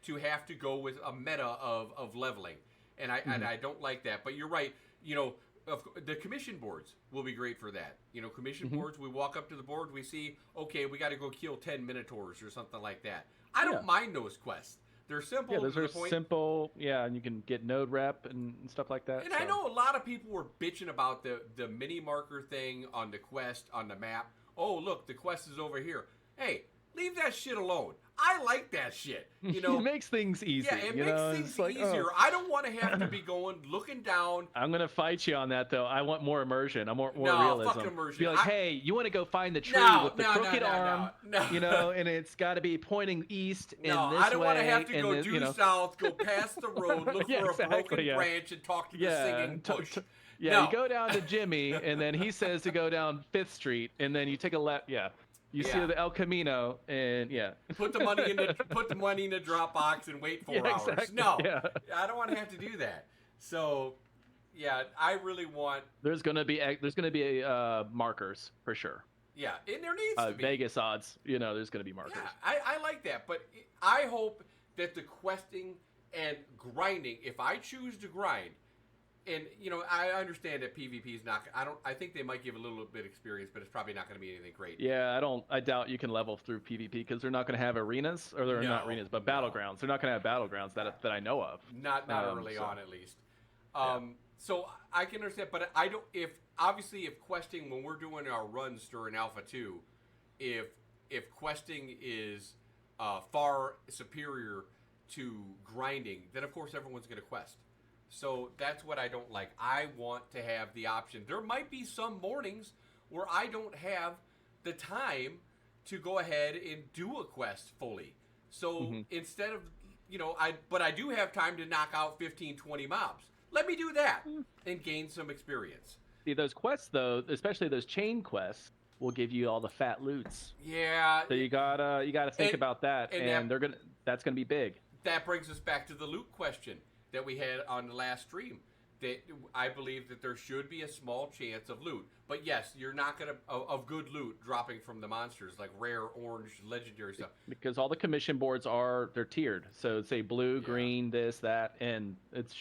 to have to go with a meta of leveling. And I don't like that. But you're right. The commission boards will be great for that. Commission boards, we walk up to the board, we see, okay, we got to go kill 10 Minotaurs or something like that. I don't mind those quests. They're simple. Yeah, those to are the point. simple. Yeah, and you can get node rep and stuff like that. And I know a lot of people were bitching about the mini marker thing on the quest on the map. Oh, look, the quest is over here. Hey, leave that shit alone. I like that shit. It makes things easy. Yeah, it makes things easier. I don't want to have to be looking down. I'm gonna fight you on that though. I want more immersion. I want more No, realism. fuck immersion. Be like, hey, you want to go find the tree with the crooked arm, and it's got to be pointing east and this way. I don't want to have to and go then, due south, go past the road, look for a broken branch, and talk to the singing bush. You go down to Jimmy, and then he says to go down 5th Street, and then you take a left. Yeah. You see the El Camino, and put the money in the Dropbox and wait 4 hours. Exactly. No, I don't want to have to do that. So, I really want. There's gonna be markers for sure. Yeah, and there needs to be Vegas odds. There's gonna be markers. Yeah, I like that, but I hope that the questing and grinding, if I choose to grind. And I understand that PvP is not. I think they might give a little bit of experience, but it's probably not going to be anything great. Yeah, I doubt you can level through PvP because they're not going to have arenas, or they're not arenas, but battlegrounds. They're not going to have battlegrounds that I know of. Not early on, at least. So I can understand, but I don't. If questing, when we're doing our runs during Alpha 2, if questing is far superior to grinding, then of course everyone's going to quest. So that's what I don't like. I want to have the option. There might be some mornings where I don't have the time to go ahead and do a quest fully. So instead of, but I do have time to knock out 15, 20 mobs. Let me do that and gain some experience. See, those quests, though, especially those chain quests, will give you all the fat loots. Yeah. So you gotta think about that, and that's gonna be big. That brings us back to the loot question that we had on the last stream. That I believe that there should be a small chance of loot, but yes, you're not gonna of good loot dropping from the monsters like rare, orange, legendary stuff. Because all the commission boards they're tiered. So say blue, green, this, that, and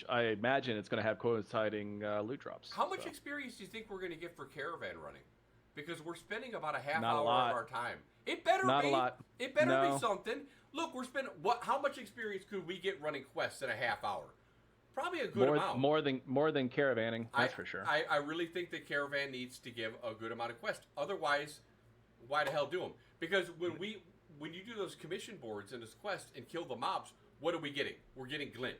I imagine it's gonna have coinciding loot drops. How much experience do you think we're gonna get for caravan running? Because we're spending about a half Not hour a lot. of our time. It better Not be. a lot. It better be something. Look, we're spending how much experience could we get running quests in a half hour? Probably a good amount. More than caravanning, that's for sure. I really think that caravan needs to give a good amount of quests. Otherwise, why the hell do them? Because when you do those commission boards in this quest and kill the mobs, what are we getting? We're getting glint.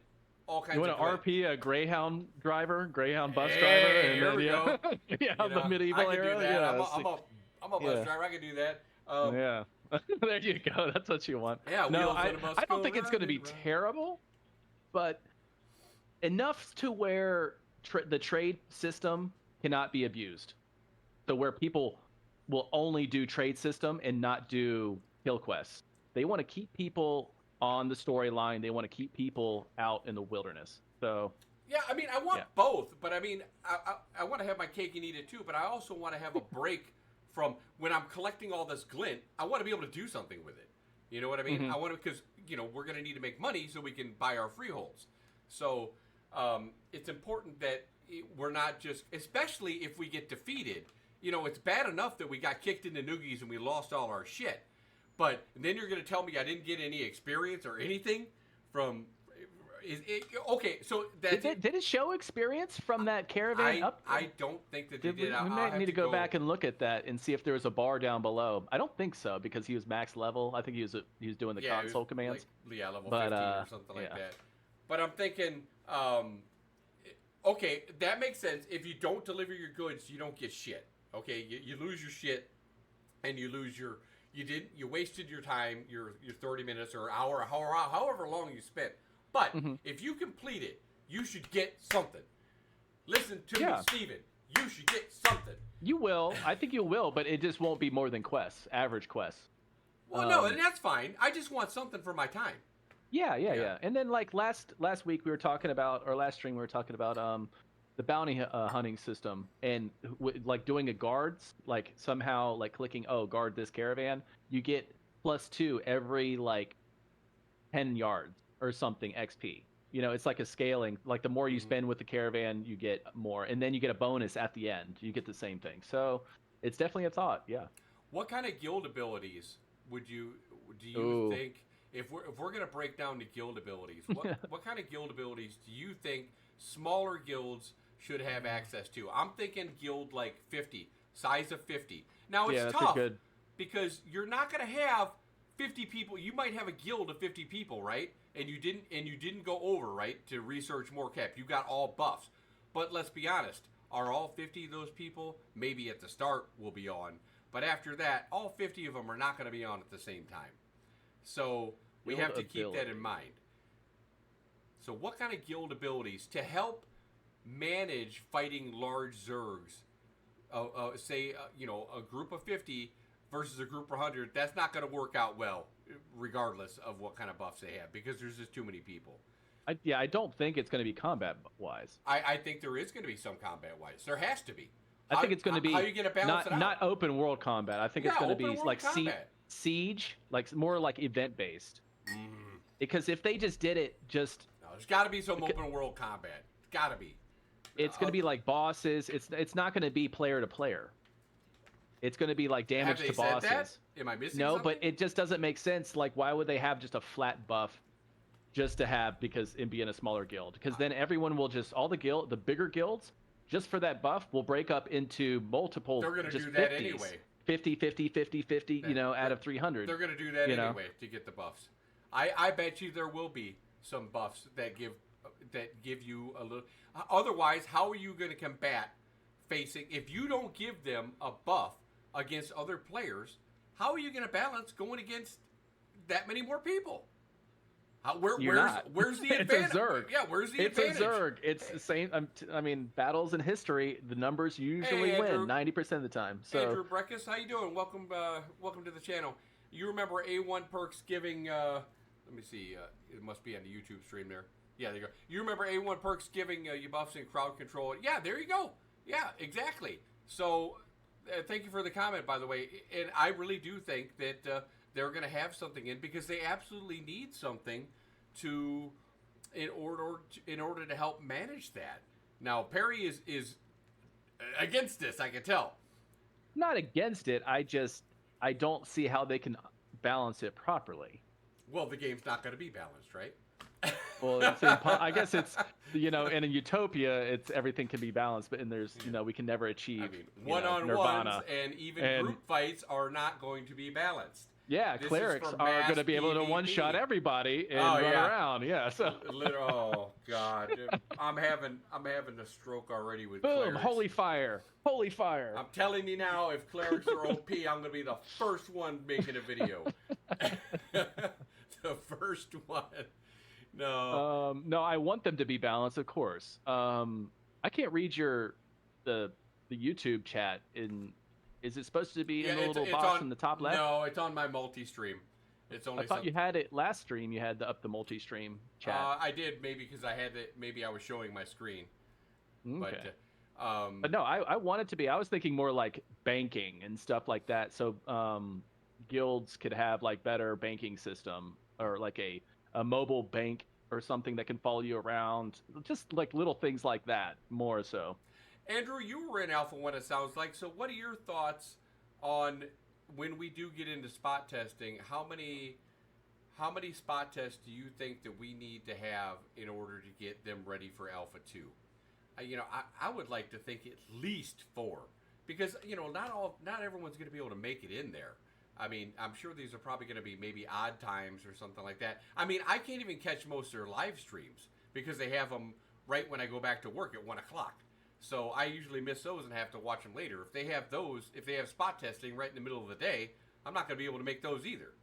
All kinds of glint. You want to RP a Greyhound bus driver? And here we go. The medieval era. I can do that. Yeah, I'm a bus driver. I can do that. There you go. That's what you want. Yeah. No, I don't think it's going to be terrible, but enough to where the trade system cannot be abused. So where people will only do trade system and not do kill quests. They want to keep people on the storyline. They want to keep people out in the wilderness. So yeah, I mean, I want both, but I mean, I want to have my cake and eat it too. But I also want to have a break from when I'm collecting all this glint. I want to be able to do something with it. You know what I mean? I want to, because we're going to need to make money so we can buy our freeholds. So it's important that we're not just, especially if we get defeated. It's bad enough that we got kicked into noogies and we lost all our shit. But then you're going to tell me I didn't get any experience or anything from. Okay, so did it show experience from that caravan up? I don't think that they did. We might need to go back and look at that and see if there was a bar down below. I don't think so because he was max level. I think he was doing the console commands. Level 15 or something like that. But I'm thinking, okay, that makes sense. If you don't deliver your goods, you don't get shit. Okay, you lose your shit, and you lose your. You wasted your time, your 30 minutes or hour, however long you spent. But if you complete it, you should get something. Listen to me, Steven. You should get something. You will. I think you will, but it just won't be more than quests, average quests. Well, no, and that's fine. I just want something for my time. Yeah. And then like last week we were talking about, or last stream we were talking about, the bounty hunting system, and like doing a guards, like somehow like clicking, oh, guard this caravan, you get +2 every like 10 yards or something XP. It's like a scaling. Like the more you spend with the caravan, you get more, and then you get a bonus at the end. You get the same thing. So it's definitely a thought. Yeah. What kind of guild abilities do you Ooh. think, if we're gonna break down the guild abilities, what kind of guild abilities do you think smaller guilds should have access to? I'm thinking guild like 50, size of 50. Now it's tough because you're not gonna have 50 people. You might have a guild of 50 people, right? And you didn't go over, right, to research more cap. You got all buffs. But let's be honest, are all 50 of those people, maybe at the start, will be on? But after that, all 50 of them are not going to be on at the same time. So we have to keep that in mind. So what kind of guild abilities to help manage fighting large Zergs? Say, a group of 50 versus a group of 100, that's not going to work out well, regardless of what kind of buffs they have, because there's just too many people. I don't think it's going to be combat-wise. I think there is going to be some combat-wise. There has to be. I think it's going to be how you going to balance it out? Not open world combat. I think it's going to be like siege, like more like event-based. Because if they just did it, no, there's got to be some open world combat. It's got to be. It's going to be like bosses. It's not going to be player to player. It's going to be like damage to bosses. Said that? Am I missing No, something? but it just doesn't make sense. Like, why would they have just a flat buff just to have because it be in a smaller guild? Because then everyone will just, the bigger guilds, just for that buff, will break up into multiple. They're going to do 50s, that anyway. 50, 50, 50, 50, out of 300. They're going to do that anyway to get the buffs. I bet you there will be some buffs that give you a little. Otherwise, how are you going to combat facing, if you don't give them a buff against other players, how are you going to balance going against that many more people? Where's the advantage? It's a Zerg. Yeah, where's the advantage? It's a Zerg. It's the same. I mean, battles in history, the numbers usually win 90% of the time. So, Andrew Breckus, how you doing? Welcome to the channel. You remember A1 Perks giving? Let me see. It must be on the YouTube stream there. Yeah, there you go. You remember A1 Perks giving you buffs in crowd control? Yeah, there you go. Yeah, exactly. So, thank you for the comment, by the way. And I really do think that they're going to have something in, because they absolutely need something in order to help manage that. Now, Perry is against this, I can tell. Not against it. I don't see how they can balance it properly. Well, the game's not going to be balanced, right? Well, I guess it's, in a utopia, it's everything can be balanced, but there's, we can never achieve. One-on-ones and even group fights are not going going to be balanced. Yeah, this clerics are going to be able to one-shot everybody and run around. Yeah, so. Oh God, I'm having a stroke already with boom! Clerics. Holy fire! Holy fire! I'm telling you now, if clerics are OP, I'm going to be the first one making a video. The first one. No. No, I want them to be balanced, of course. I can't read the YouTube chat in. Is it supposed to be in the little box in the top left? No, it's on my multi-stream. It's only. I thought you had it last stream. You had up the multi-stream chat. I did, maybe because I had it. Maybe I was showing my screen. Okay. But no, I want it to be. I was thinking more like banking and stuff like that. So guilds could have like better banking system, or like a mobile bank or something that can follow you around. Just like little things like that, more so. Andrew, you were in Alpha 1, it sounds like. So what are your thoughts on when we do get into spot testing? How many spot tests do you think that we need to have in order to get them ready for Alpha 2? I would like to think at least 4. Because, not everyone's going to be able to make it in there. I mean, I'm sure these are probably going to be maybe odd times or something like that. I mean, I can't even catch most of their live streams because they have them right when I go back to work at 1 o'clock. So I usually miss those and have to watch them later. If they have spot testing right in the middle of the day, I'm not going to be able to make those either.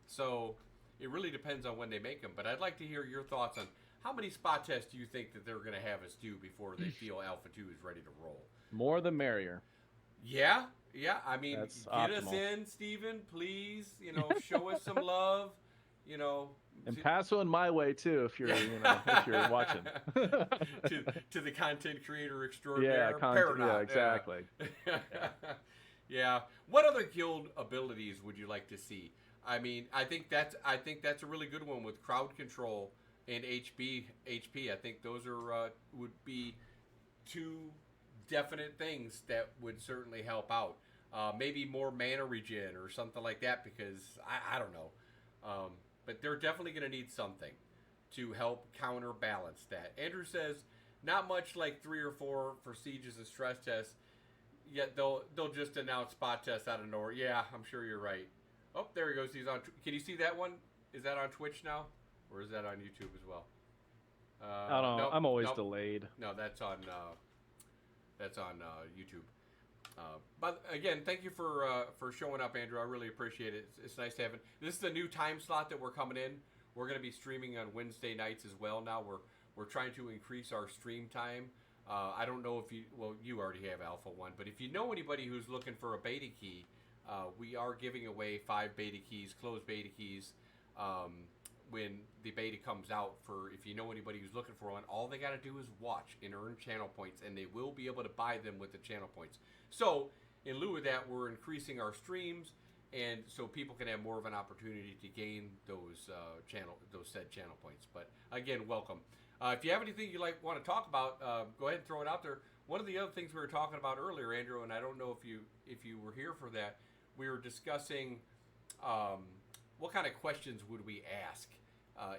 So it really depends on when they make them. But I'd like to hear your thoughts on how many spot tests do you think that they're going to have us do before they feel Alpha 2 is ready to roll? More the merrier. Yeah. I mean, that's get optimal. us in, Steven, please. Show us some love. And pass one my way too if you're if you're watching. to the content creator extraordinaire, Yeah, Peranught. yeah, exactly. Yeah. Yeah. What other guild abilities would you like to see? I mean, I think that's a really good one with crowd control and HP. I think those are would be two definite things that would certainly help out. Maybe more mana regen or something like that, because I don't know. But they're definitely going to need something to help counterbalance that. Andrew says, not much like 3 or 4 for sieges and stress tests. Yet they'll just announce spot tests out of nowhere. Yeah, I'm sure you're right. Oh, there he goes. He's on. Can you see that one? Is that on Twitch now, or is that on YouTube as well? I don't know. Nope, I'm always nope. delayed. No, that's on YouTube. But again, thank you for showing up, Andrew. I really appreciate it. It's nice to have it. This is the new time slot that we're coming in. We're going to be streaming on Wednesday nights as well. Now we're trying to increase our stream time. I don't know if you already have Alpha 1, but if you know anybody who's looking for a beta key, we are giving away 5 beta keys, closed beta keys, when the beta comes out. For if you know anybody who's looking for one, all they got to do is watch and earn channel points, and they will be able to buy them with the channel points. So in lieu of that, we're increasing our streams, and so people can have more of an opportunity to gain those said channel points. But again, welcome. If you have anything you want to talk about, go ahead and throw it out there. One of the other things we were talking about earlier, Andrew, and I don't know if you were here for that, we were discussing what kind of questions would we ask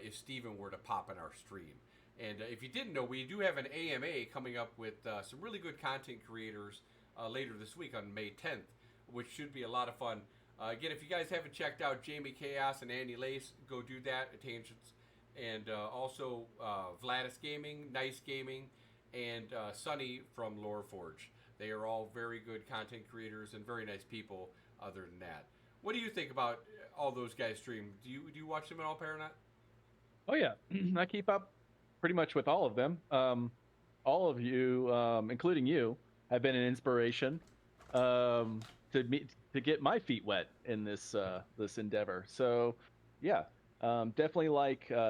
if Steven were to pop in our stream. And if you didn't know, we do have an AMA coming up with some really good content creators later this week on May 10th, which should be a lot of fun. Again, if you guys haven't checked out Jamie Chaos and Andy Lace, go do that at Tangents. And also Vladis Gaming, Nice Gaming, and Sunny from Lore Forge. They are all very good content creators and very nice people other than that. What do you think about all those guys stream? Do you watch them at all, Peranught? Oh yeah, I keep up pretty much with all of them. All of you, including you, have been an inspiration to get my feet wet in this endeavor. So yeah. Definitely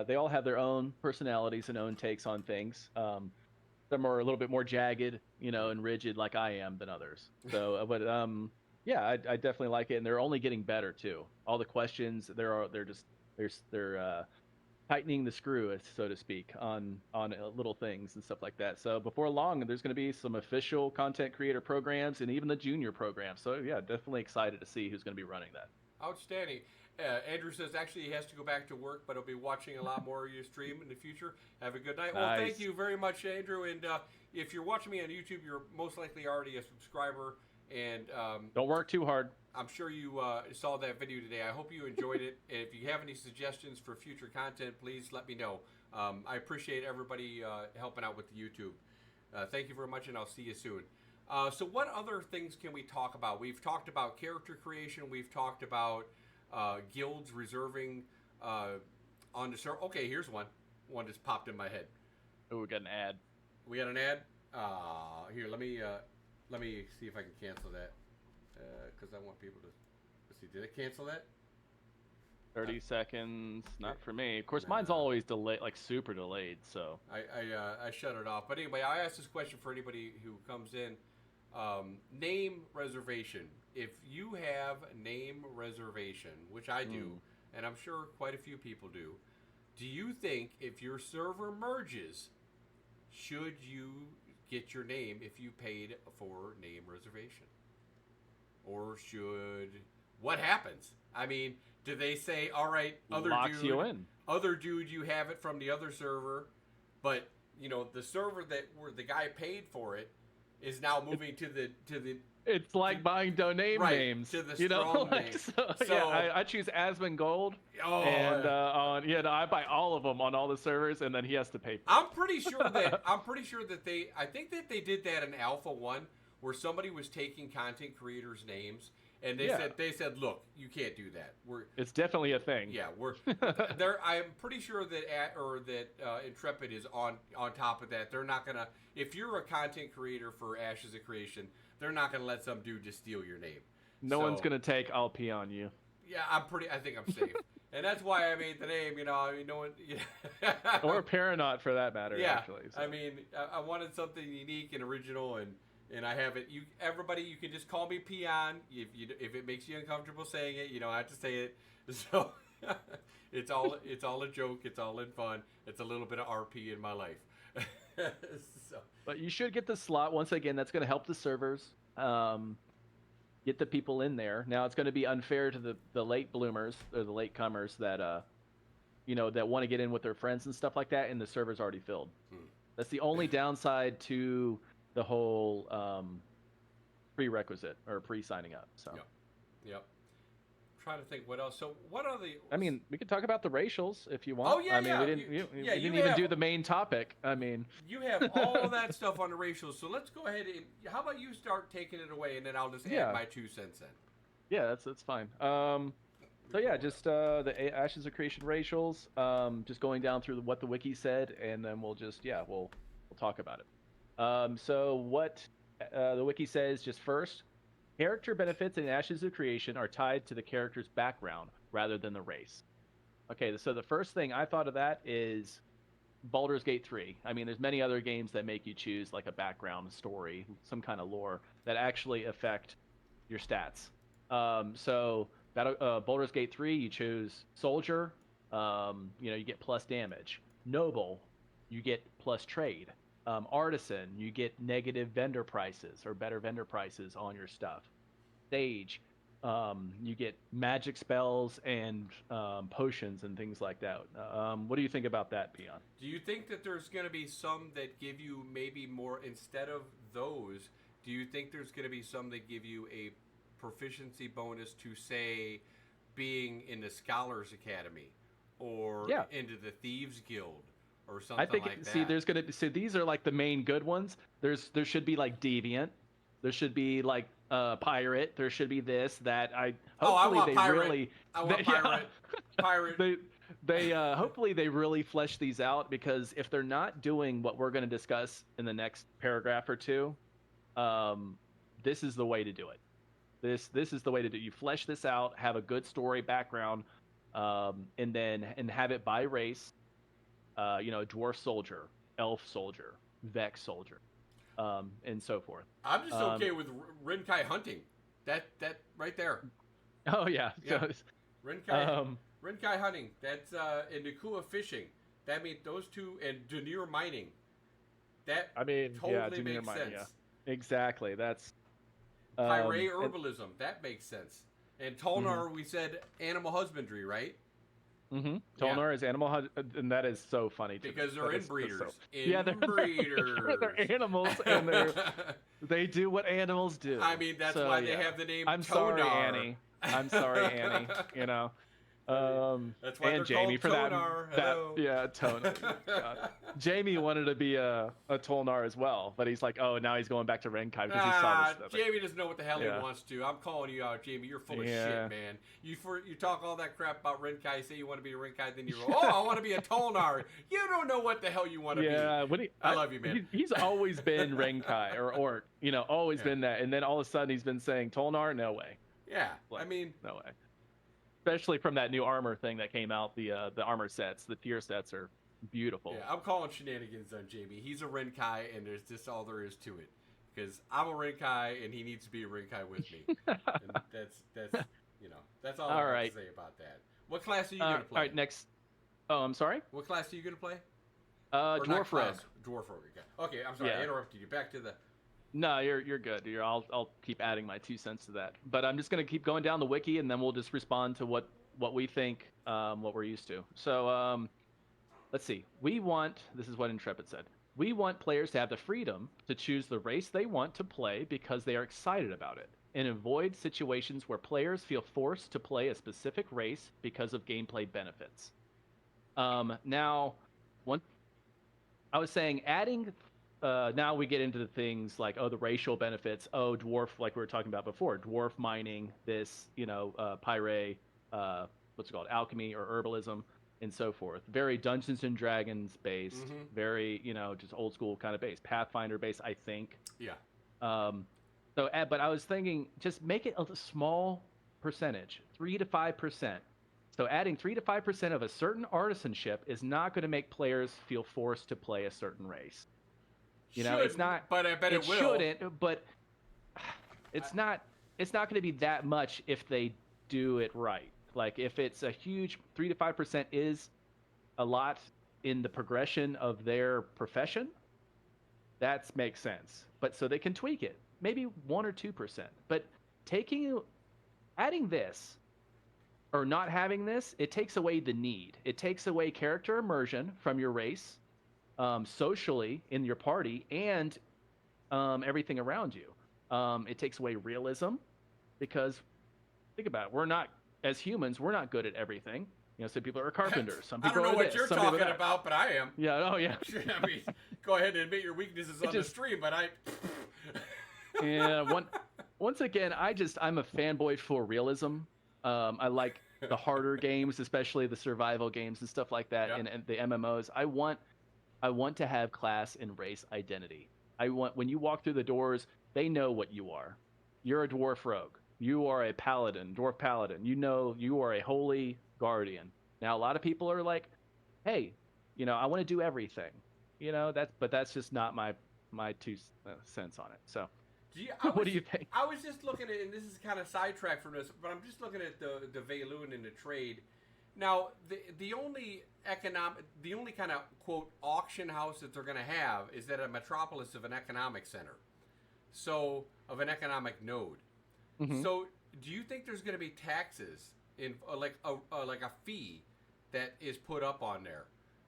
they all have their own personalities and own takes on things. Some are a little bit more jagged, and rigid like I am than others. So, but yeah, I definitely like it, and they're only getting better too. All the questions, they're tightening the screw, so to speak, on little things and stuff like that. So before long, there's going to be some official content creator programs and even the junior program. So yeah, definitely excited to see who's going to be running that. Outstanding. Andrew says actually he has to go back to work, but he'll be watching a lot more of your stream in the future. Have a good night. Nice. Well, thank you very much, Andrew. And if you're watching me on YouTube, you're most likely already a subscriber. And don't work too hard. I'm sure you saw that video today. I hope you enjoyed it. And if you have any suggestions for future content, please let me know. I appreciate everybody helping out with the YouTube. Thank you very much, and I'll see you soon. So what other things can we talk about? We've talked about character creation. We've talked about guilds reserving on the server. Okay, here's one. One just popped in my head. Oh, we got an ad. We got an ad? Here, let me see if I can cancel that. Because I want people to... Let's see, did it cancel that? 30 seconds. Not for me. Of course, mine's always delayed, like super delayed, so... I shut it off. But anyway, I asked this question for anybody who comes in. Name reservation. If you have name reservation, which I do, and I'm sure quite a few people do you think if your server merges, should you get your name if you paid for name reservation? Or what happens? I mean, do they say, all right, other dude, you have it from the other server, but the server where the guy paid for it is now moving to the it's like buying domain names, to the strong name. So yeah, I choose Asmongold, and I buy all of them on all the servers, and then he has to pay for it. I'm pretty sure that I think that they did that in Alpha 1, where somebody was taking content creators' names, and they said, look, you can't do that. It's definitely a thing. Yeah, I'm pretty sure that Intrepid is on top of that. They're not gonna. If you're a content creator for Ashes of Creation, they're not gonna let some dude just steal your name. No one's gonna take LP on you. Yeah, I think I'm safe. And that's why I made the name. Or Peranught for that matter. Yeah, Actually, so. I mean, I wanted something unique and original, and I have it. Everybody, you can just call me Peon if it makes you uncomfortable saying it. You don't have to say it. So it's all a joke. It's all in fun. It's a little bit of RP in my life. So. But you should get the slot once again. That's going to help the servers. Get the people in there. Now it's going to be unfair to the late bloomers or the late comers that that want to get in with their friends and stuff like that, and the server's already filled. That's the only downside to the whole prerequisite or pre-signing up. So. Yep. Trying to think what else. So what are the? I mean, we could talk about the racials if you want. Oh yeah, I mean, yeah. we didn't even do the main topic. I mean, you have all of that stuff on the racials. So let's go ahead and how about you start taking it away, and then I'll just add my 2 cents in. Yeah, that's fine. So yeah, just the Ashes of Creation racials. Just going down through what the wiki said, and then we'll talk about it. So what the wiki says, just first. Character benefits in Ashes of Creation are tied to the character's background rather than the race. Okay, so the first thing I thought of that is Baldur's Gate 3. I mean, there's many other games that make you choose like a background story, some kind of lore that actually affect your stats. So Baldur's Gate 3, you choose Soldier, you get plus damage. Noble, you get plus trade. Artisan, you get negative vendor prices or better vendor prices on your stuff. Sage, you get magic spells and potions and things like that. What do you think about that, Peon? Do you think that there's going to be some that give you maybe more instead of those? Do you think there's going to be some that give you a proficiency bonus to, say, being in the Scholars Academy or into the Thieves Guild? Or something I think like that. See, there's gonna be these are like the main good ones. There should be like Deviant, there should be like Pirate, there should be this that I want Pirate. I want Pirate. Pirate. They hopefully they really flesh these out, because if they're not doing what we're going to discuss in the next paragraph or two, this is the way to do it. This is the way to do it. You flesh this out, have a good story background, and have it by race. Dwarf soldier, elf soldier, Vex soldier, and so forth. I'm just okay with Rinkai hunting. That right there. Oh yeah. So, Rinkai hunting. That's and Nakua fishing. That means those two, and Dunir mining. That totally makes sense. Yeah. Exactly. That's Pyre herbalism. That makes sense. And Tolnar, we said animal husbandry, right? Mm-hmm. Tolnar is animal, and that is so funny to because me. They're inbreeders. Inbreeders. They're animals, and they do what animals do. I mean, that's why they have the name. I'm Tonar. sorry, Annie. I'm sorry, Annie. That's why and they're Jamie called for Tonar. Tonar. Jamie wanted to be a Tolnar as well, but he's like, now he's going back to Renkai because he saw this stuff. Jamie doesn't know what the hell he wants to. I'm calling you out, Jamie. You're full of shit, man. You talk all that crap about Renkai, say you want to be a Renkai, then you go, I want to be a Tolnar. You don't know what the hell you want to be. I love you, man. He's always been Renkai or Orc, always been that, and then all of a sudden he's been saying Tolnar. No way. Yeah, no way. Especially from that new armor thing that came out, the armor sets, the tier sets are beautiful. Yeah, I'm calling shenanigans on Jamie. He's a Renkai, and there's just all there is to it. Because I'm a Renkai, and he needs to be a Renkai with me. And that's all I have to say about that. What class are you going to play? All right, next. Oh, I'm sorry? What class are you going to play? Dwarf Rogue. Dwarf Rogue. Okay, I'm sorry, I interrupted you. Back to the... No, you're good. I'll keep adding my 2 cents to that. But I'm just going to keep going down the wiki, and then we'll just respond to what we think, what we're used to. So let's see. This is what Intrepid said. We want players to have the freedom to choose the race they want to play because they are excited about it, and avoid situations where players feel forced to play a specific race because of gameplay benefits. Now, I was saying adding... now we get into the things like, the racial benefits. Dwarf, like we were talking about before, dwarf mining, this, pyre, what's it called, alchemy or herbalism, and so forth. Very Dungeons and Dragons based, very, just old school kind of base, Pathfinder based, I think. Yeah. But I was thinking, just make it a small percentage, 3 to 5%. So adding 3 to 5% of a certain artisanship is not going to make players feel forced to play a certain race. You know, it's not. But I bet it will. Shouldn't, but it's not. It's not going to be that much if they do it right. Like if it's a huge 3 to 5% is a lot in the progression of their profession, that makes sense. But so they can tweak it, maybe 1 or 2%. But adding this or not having this, it takes away the need. It takes away character immersion from your race, socially in your party, and everything around you. It takes away realism because think about it. We're not, as humans, we're not good at everything. You know, some people are carpenters. Some people I don't know are what you're talking about, but I am. Yeah. Oh, yeah. I mean, go ahead and admit your weaknesses on the stream, but I. Yeah. Once again, I'm a fanboy for realism. I like the harder games, especially the survival games and stuff like that, and the MMOs. I want to have class and race identity. I want when you walk through the doors, they know what you are. You're a dwarf rogue. You are a paladin, dwarf paladin. You know you are a holy guardian. Now a lot of people are like, hey, you know, I want to do everything. You know, that's just not my 2 cents on it. So what do you think? I was just looking at, and this is kind of sidetracked from this, but I'm just looking at the Valoon and the trade. Now, the only kind of quote auction house that they're going to have is that a metropolis of an economic center, so of an economic node. Mm-hmm. So, do you think there's going to be taxes in like a fee that is put up on there?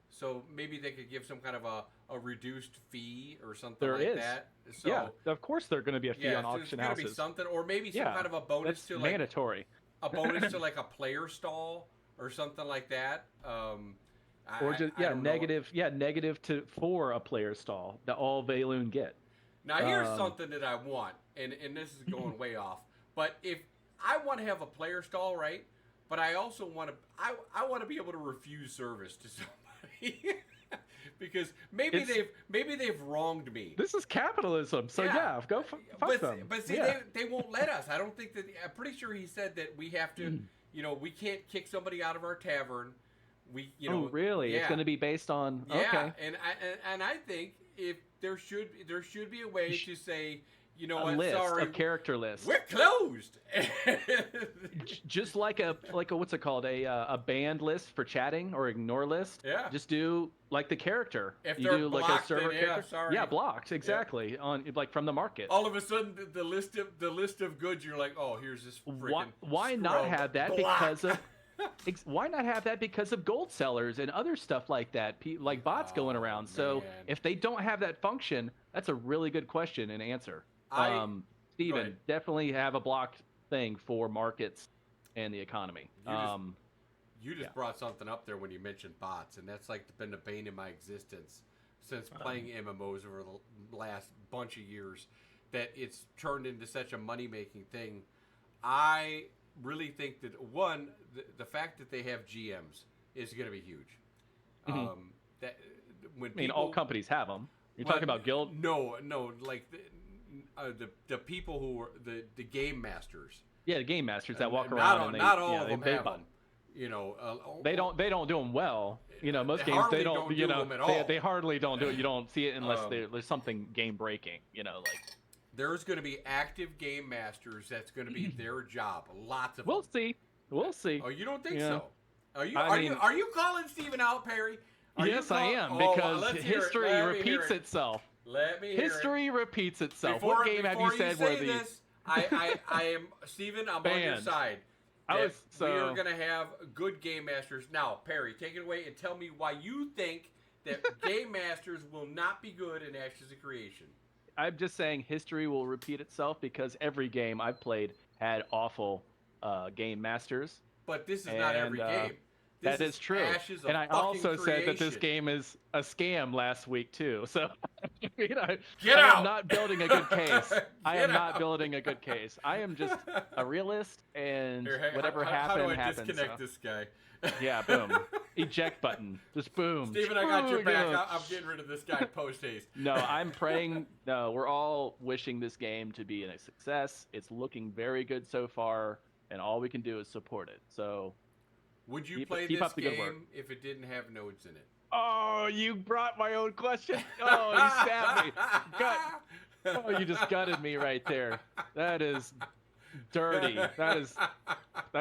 So maybe they could give some kind of a reduced fee or something that. So, yeah, of course there's going to be a fee on auction houses. There's going to be something, or maybe some kind of a bonus that's to like mandatory. A bonus to like a player stall or something like that. Or just negative for a player stall that all Valoon get. Now here's something that I want, and this is going way off. But if I want to have a player stall, right? But I also want to, I want to be able to refuse service to somebody because maybe they've wronged me. This is capitalism, so go fuck them. But see, they won't let us. I don't think that. I'm pretty sure he said that we have to. You know, we can't kick somebody out of our tavern. Oh, really? Yeah. It's going to be based on. Yeah, okay. and I think if there should be a way to say, you know, a character list. We're closed. Just like a what's it called, a banned list for chatting or ignore list. Yeah. Just do like the character. If you they're do blocked, like a server then, character. Sorry. Yeah, blocked exactly on like from the market. All of a sudden, the list of goods, you're like, oh, here's this freaking. Why not have that because of? Why not have that because of gold sellers and other stuff like that, like bots going around? So if they don't have that function, that's a really good question and answer. Steven, definitely have a blocked thing for markets and the economy. You just brought something up there when you mentioned bots, and that's like been the bane in my existence since playing MMOs over the last bunch of years, that it's turned into such a money-making thing. I really think that, one, the fact that they have GMs is going to be huge. Mm-hmm. That when all companies have them. You're talking about guild? No, like the people who are the game masters. Yeah, the game masters that walk around. Not all of them have them. You know, they don't do them well. You know, most games they don't. You know, they hardly don't do it. You don't see it unless there's something game breaking. You know, like. There's going to be active game masters. That's going to be their job. Lots of. We'll see. Oh, you don't think so? Are you calling Steven out, Perry? Yes, I am, because history repeats itself. Let me hear History repeats itself. What game have you said were these? I am Steven. I'm on your side. We are going to have good game masters. Now, Perry, take it away and tell me why you think that game masters will not be good in Ashes of Creation. I'm just saying history will repeat itself because every game I've played had awful game masters. But this is not every game. That is true. And I also said that this game is a scam last week too. So I am not building a good case. I am just a realist, and whatever happened. How do I disconnect this guy? Yeah, boom. Eject button. Just boom. Steven, I got your back. I'm getting rid of this guy post haste. No, I'm praying. No, we're all wishing this game to be a success. It's looking very good so far, and all we can do is support it. So Would you Keep play keep this up the good work. game if it didn't have nodes in it? Oh, you brought my own question. Oh, you stabbed me. Oh, you just gutted me right there. That is dirty. That's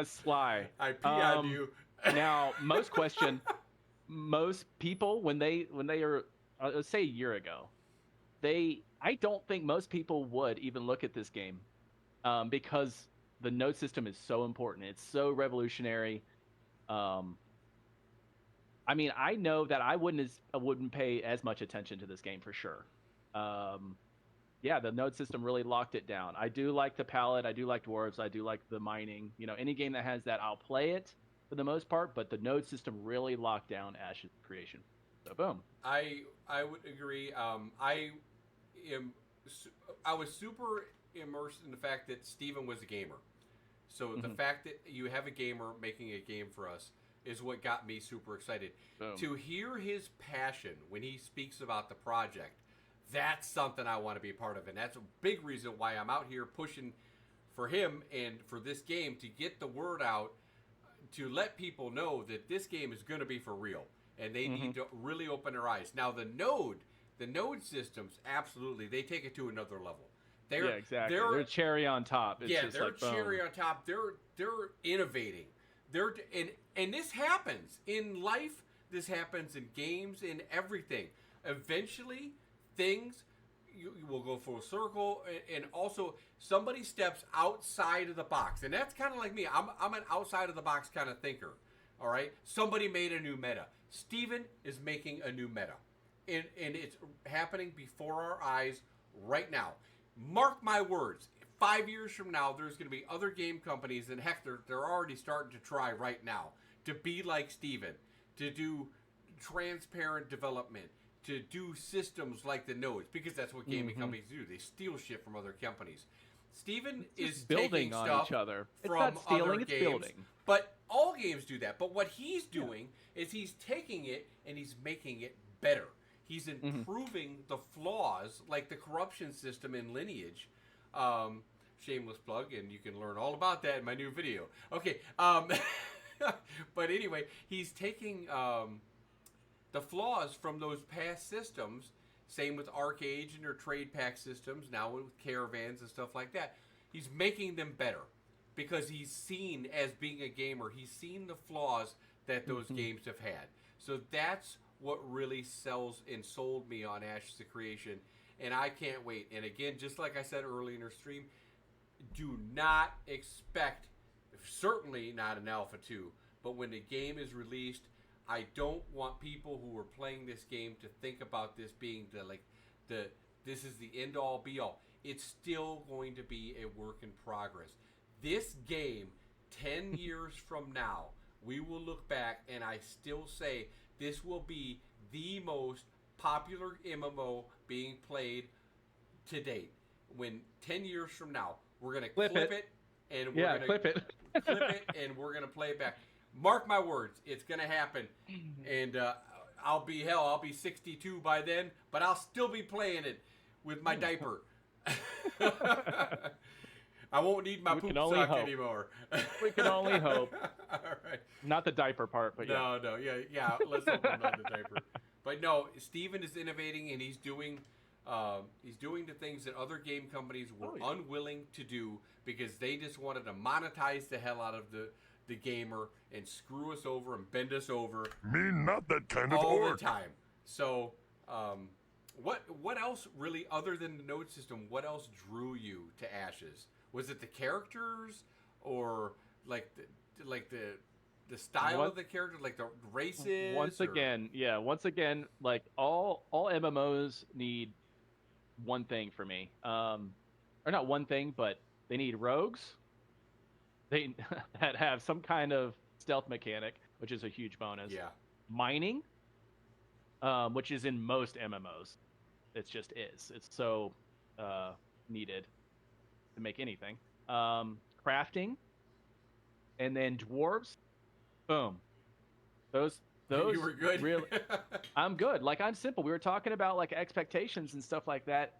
sly. I pee on you. Now, most people when they are, let's say a year ago, I don't think most people would even look at this game, because the node system is so important. It's so revolutionary. I mean, I know that I wouldn't pay as much attention to this game for sure. Yeah, the node system really locked it down. I do like the palette. I do like dwarves. I do like the mining. Any game that has that, I'll play it for the most part. But the node system really locked down Ash's creation. So boom. I would agree. I was super immersed in the fact that Steven was a gamer. So the fact that you have a gamer making a game for us is what got me super excited. Boom. To hear his passion when he speaks about the project, that's something I want to be a part of. And that's a big reason why I'm out here pushing for him and for this game to get the word out, to let people know that this game is going to be for real. And they need to really open their eyes. Now, the node systems, absolutely, they take it to another level. Yeah, exactly. They're cherry on top. It's just they're like, boom. cherry on top. They're innovating. And this happens in life. This happens in games, in everything. Eventually, things you will go full circle, and also somebody steps outside of the box, and that's kind of like me. I'm an outside of the box kind of thinker. All right, somebody made a new meta. Steven is making a new meta, and it's happening before our eyes right now. Mark my words. 5 years from now, there's going to be other game companies, and heck, they're already starting to try right now to be like Steven, to do transparent development, to do systems like the nodes, because that's what gaming companies do. They steal shit from other companies. Steven is building taking on stuff each other. from It's not stealing, other it's games, building. but all games do that. But what he's doing is he's taking it and he's making it better. He's improving the flaws, like the corruption system in Lineage. Shameless plug, and you can learn all about that in my new video. Okay, but anyway, he's taking the flaws from those past systems. Same with Arcade and their trade pack systems, now with caravans and stuff like that. He's making them better because he's seen, as being a gamer, he's seen the flaws that those games have had. So that's what really sells and sold me on Ashes of Creation, and I can't wait. And again, just like I said earlier in our stream, do not expect, certainly not an Alpha 2, but when the game is released, I don't want people who are playing this game to think about this being this is the end all be all. It's still going to be a work in progress. This game, 10 years from now, we will look back and I still say this will be the most popular MMO being played to date. When 10 years from now, we're going to clip it and we're going to clip it. clip it and we're going to play it back. Mark my words, it's going to happen. And I'll be 62 by then, but I'll still be playing it with my diaper. I won't need my poop sock anymore. We can only hope. All right. Not the diaper part, but yeah. No, yeah. Let's hope I'm not the diaper. But no, Steven is innovating, and he's doing the things that other game companies were unwilling to do because they just wanted to monetize the hell out of the gamer and screw us over and bend us over. Me not that kind of all orc. the time. So, what else really, other than the node system, what else drew you to Ashes? Was it the characters, or like the style of the character, like the races? Once again, like all MMOs need one thing for me, or not one thing, but they need rogues. That have some kind of stealth mechanic, which is a huge bonus. Yeah. Mining, which is in most MMOs. It just is. It's so needed to make anything. Crafting, and then dwarves. Boom. Those you were good. Really, I'm good. Like, I'm simple. We were talking about like expectations and stuff like that.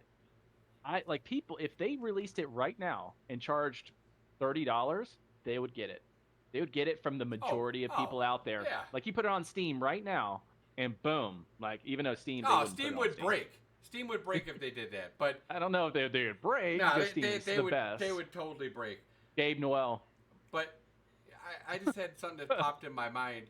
I like people, if they released it right now and charged $30, they would get it. they would get it from the majority of people out there. Yeah. Like you put it on Steam right now, and boom, like even though Steam, Steam would break. Steam would break if they did that. But I don't know if they would break. no, because Steam is the best. They would totally break. Gabe Noel. But I just had something that popped in my mind.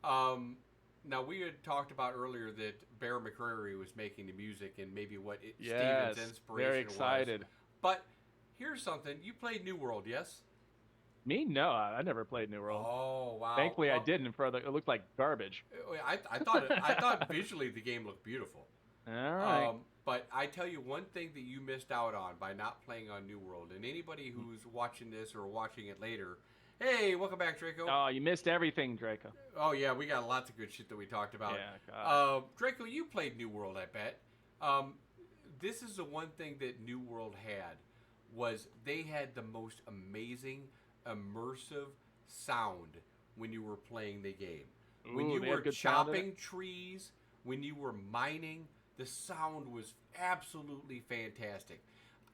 Now, we had talked about earlier that Bear McCreary was making the music and maybe what Steven's inspiration very excited. was. But here's something. You played New World, yes? Me? No, I never played New World. Oh, wow. Thankfully, I didn't. It looked like garbage. I thought visually the game looked beautiful. All right. But I tell you one thing that you missed out on by not playing on New World, and anybody who's watching this or watching it later, hey, welcome back, Draco. Oh, you missed everything, Draco. Oh, yeah, we got lots of good shit that we talked about. Yeah, God. Draco, you played New World, I bet. This is the one thing that New World had, was they had the most amazing, immersive sound when you were playing the game. When you were chopping trees, when you were mining, the sound was absolutely fantastic.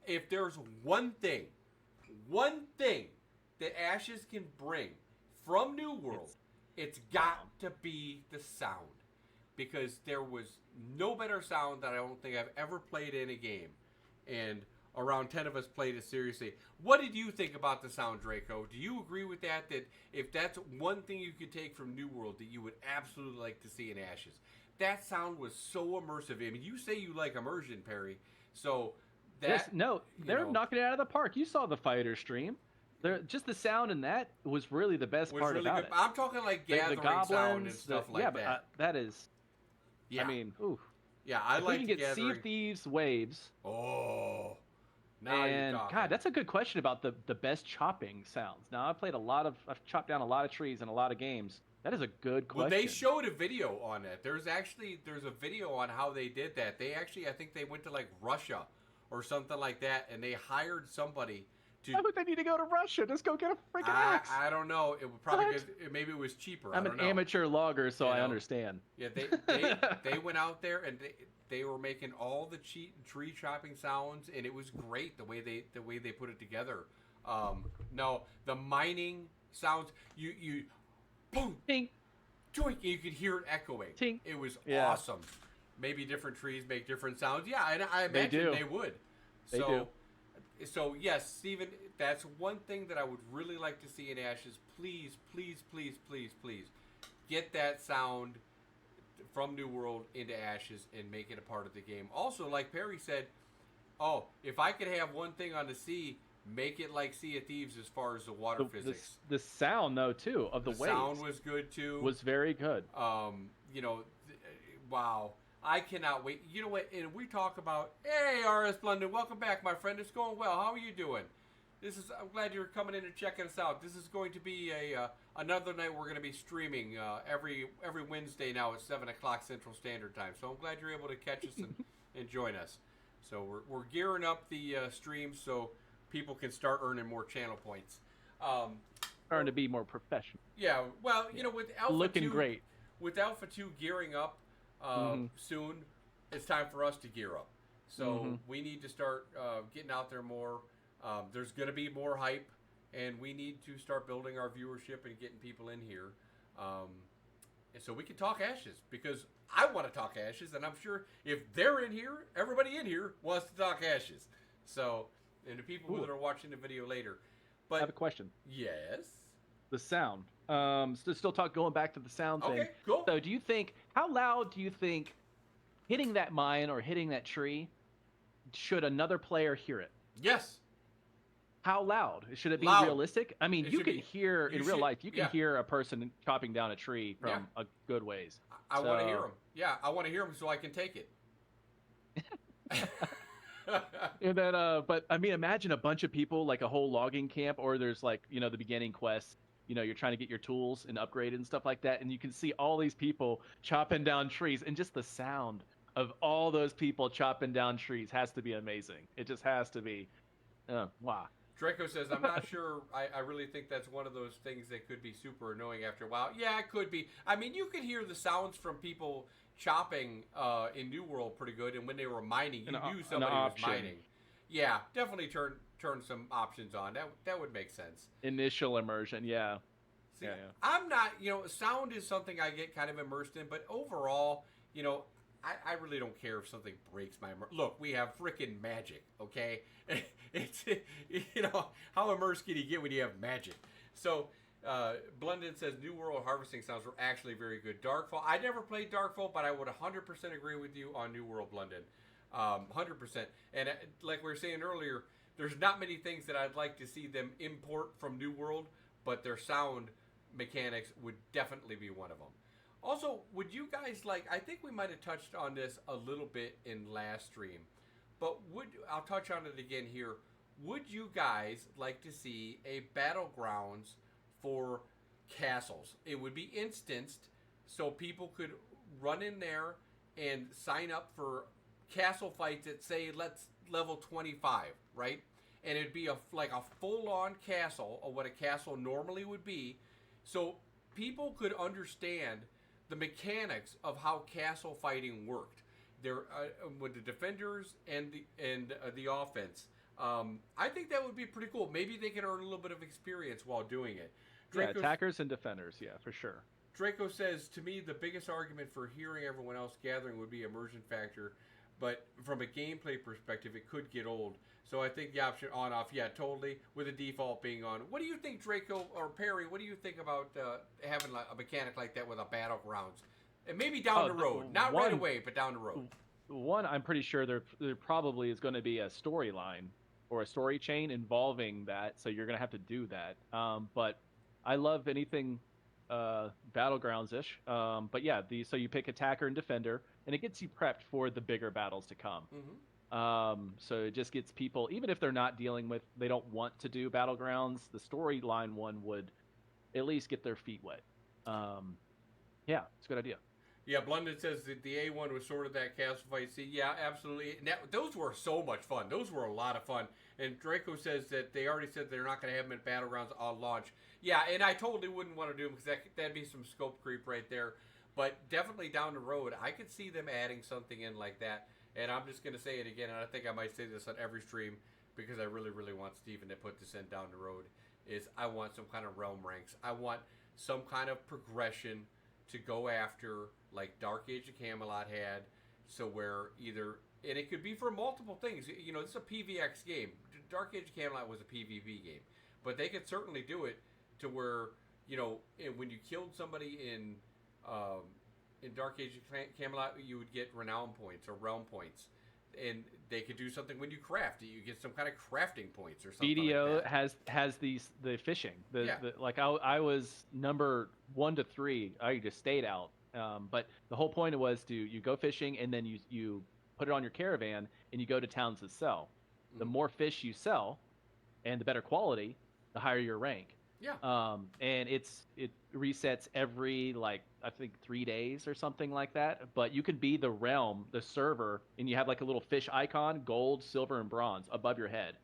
If there's one thing that Ashes can bring from New World, it's got to be the sound. Because there was no better sound that I don't think I've ever played in a game. And around 10 of us played it seriously. What did you think about the sound, Draco? Do you agree with that? That if that's one thing you could take from New World that you would absolutely like to see in Ashes? That sound was so immersive. I mean, you say you like immersion, Perry. So that they're knocking it out of the park. You saw the fighter stream. Just the sound in that was really the best part really about good. it. I'm talking like gathering sound and stuff like that. But, that is. Yeah. I mean, ooh. Yeah, I like you can get Sea of Thieves waves. Oh. Now and you're talking. God, that's a good question about the best chopping sounds. Now I've chopped down a lot of trees in a lot of games. That is a good question. Well, they showed a video on it. There's a video on how they did that. I think they went to like Russia or something like that, and they hired somebody to. Why would they need to go to Russia? Just go get a freaking axe. I don't know. It would probably maybe it was cheaper. I'm an amateur logger, so I understand. Yeah, they went out there and they were making all the tree chopping sounds, and it was great the way they put it together. No, the mining sounds you boom, ting, joink, you could hear it echoing. Ting. It was awesome. Maybe different trees make different sounds. Yeah, and I imagine they would. They do. So yes, Steven, that's one thing that I would really like to see in Ashes. Please, please, please, please, please, get that sound from New World into Ashes and make it a part of the game. Also, like Perry said, if I could have one thing on the sea, make it like Sea of Thieves as far as the water physics. The sound, though, too, of the waves. The sound was good, too. Was very good. Wow. I cannot wait. You know what? And we talk about, hey, RS London, welcome back, my friend. It's going well. How are you doing? I'm glad you're coming in and checking us out. This is going to be another night we're going to be streaming every Wednesday now at 7 o'clock Central Standard Time. So I'm glad you're able to catch us and join us. So we're gearing up the stream so people can start earning more channel points. Starting to be more professional. Yeah, well, with Alpha looking 2, great. With Alpha 2 gearing up soon, it's time for us to gear up. So we need to start getting out there more. There's going to be more hype, and we need to start building our viewership and getting people in here. And so we can talk Ashes, because I want to talk Ashes, and I'm sure if they're in here, everybody in here wants to talk Ashes. So, and the people that are watching the video later. But I have a question. Yes? The sound. Going back to the sound thing. Okay, cool. So how loud do you think hitting that mine or hitting that tree, should another player hear it? Yes. How loud? Should it be Loud. realistic? I mean, you can hear in real life. You can yeah. hear a person chopping down a tree from a good ways. I want to hear them. Yeah, I want to hear them so I can take it. And then, but I mean, imagine a bunch of people, like a whole logging camp, or there's like, the beginning quest. You're trying to get your tools and upgraded and stuff like that, and you can see all these people chopping down trees, and just the sound of all those people chopping down trees has to be amazing. It just has to be. Wow. Draco says, I'm not sure. I really think that's one of those things that could be super annoying after a while. Yeah, it could be. I mean, you could hear the sounds from people chopping in New World pretty good, and when they were mining, you knew somebody was mining. Yeah, definitely turn some options on. That would make sense. Initial immersion, yeah. See, I'm not, sound is something I get kind of immersed in, but overall, I really don't care if something breaks my Look, we have freaking magic, okay? It's, how immersed can you get when you have magic? So, Blendon says New World harvesting sounds were actually very good. Darkfall, I never played Darkfall, but I would 100% agree with you on New World, Blendon. 100%. And like we were saying earlier, there's not many things that I'd like to see them import from New World, but their sound mechanics would definitely be one of them. Also, would you guys I think we might have touched on this a little bit in last stream, but I'll touch on it again here. Would you guys like to see a battlegrounds for castles? It would be instanced, so people could run in there and sign up for castle fights at, say, let's level 25, right? And it'd be a full-on castle of what a castle normally would be, so people could understand the mechanics of how castle fighting worked. There, with the defenders and the offense. I think that would be pretty cool. Maybe they can earn a little bit of experience while doing it. Attackers and defenders, for sure. Draco says, to me, the biggest argument for hearing everyone else gathering would be immersion factor, but from a gameplay perspective, it could get old. So I think the option on-off, totally, with the default being on. What do you think, Draco or Perry, what do you think about having a mechanic like that with a battlegrounds? And maybe down the road. Not right away, but down the road. One, I'm pretty sure there probably is going to be a storyline or a story chain involving that, so you're going to have to do that. But I love anything battlegrounds-ish. But so you pick attacker and defender, and it gets you prepped for the bigger battles to come. Mm-hmm. So it just gets people, even if they're not they don't want to do battlegrounds, the storyline one would at least get their feet wet. It's a good idea. Yeah, Blendon says that the A1 was sort of that castle fight. See, yeah, absolutely. Now, those were so much fun. Those were a lot of fun. And Draco says that they already said they're not going to have them at Battlegrounds on launch. Yeah, and I totally wouldn't want to do them because that'd be some scope creep right there. But definitely down the road, I could see them adding something in like that. And I'm just going to say it again, and I think I might say this on every stream because I really, really want Steven to put this in down the road, is I want some kind of realm ranks. I want some kind of progression to go after, like Dark Age of Camelot had, so where either, and it could be for multiple things. This is a PvX game. Dark Age of Camelot was a PvP game, but they could certainly do it to where, when you killed somebody in Dark Age of Camelot, you would get renown points or realm points. And they could do something when you craft it. You get some kind of crafting points or something. BDO like that. has the fishing. I was number 1 to 3. I just stayed out. But the whole point was you go fishing and then you put it on your caravan and you go to towns to sell. Mm-hmm. The more fish you sell, and the better quality, the higher your rank. Yeah. And it resets every I think 3 days or something like that. But you could be the realm, the server, and you have like a little fish icon, gold, silver, and bronze above your head,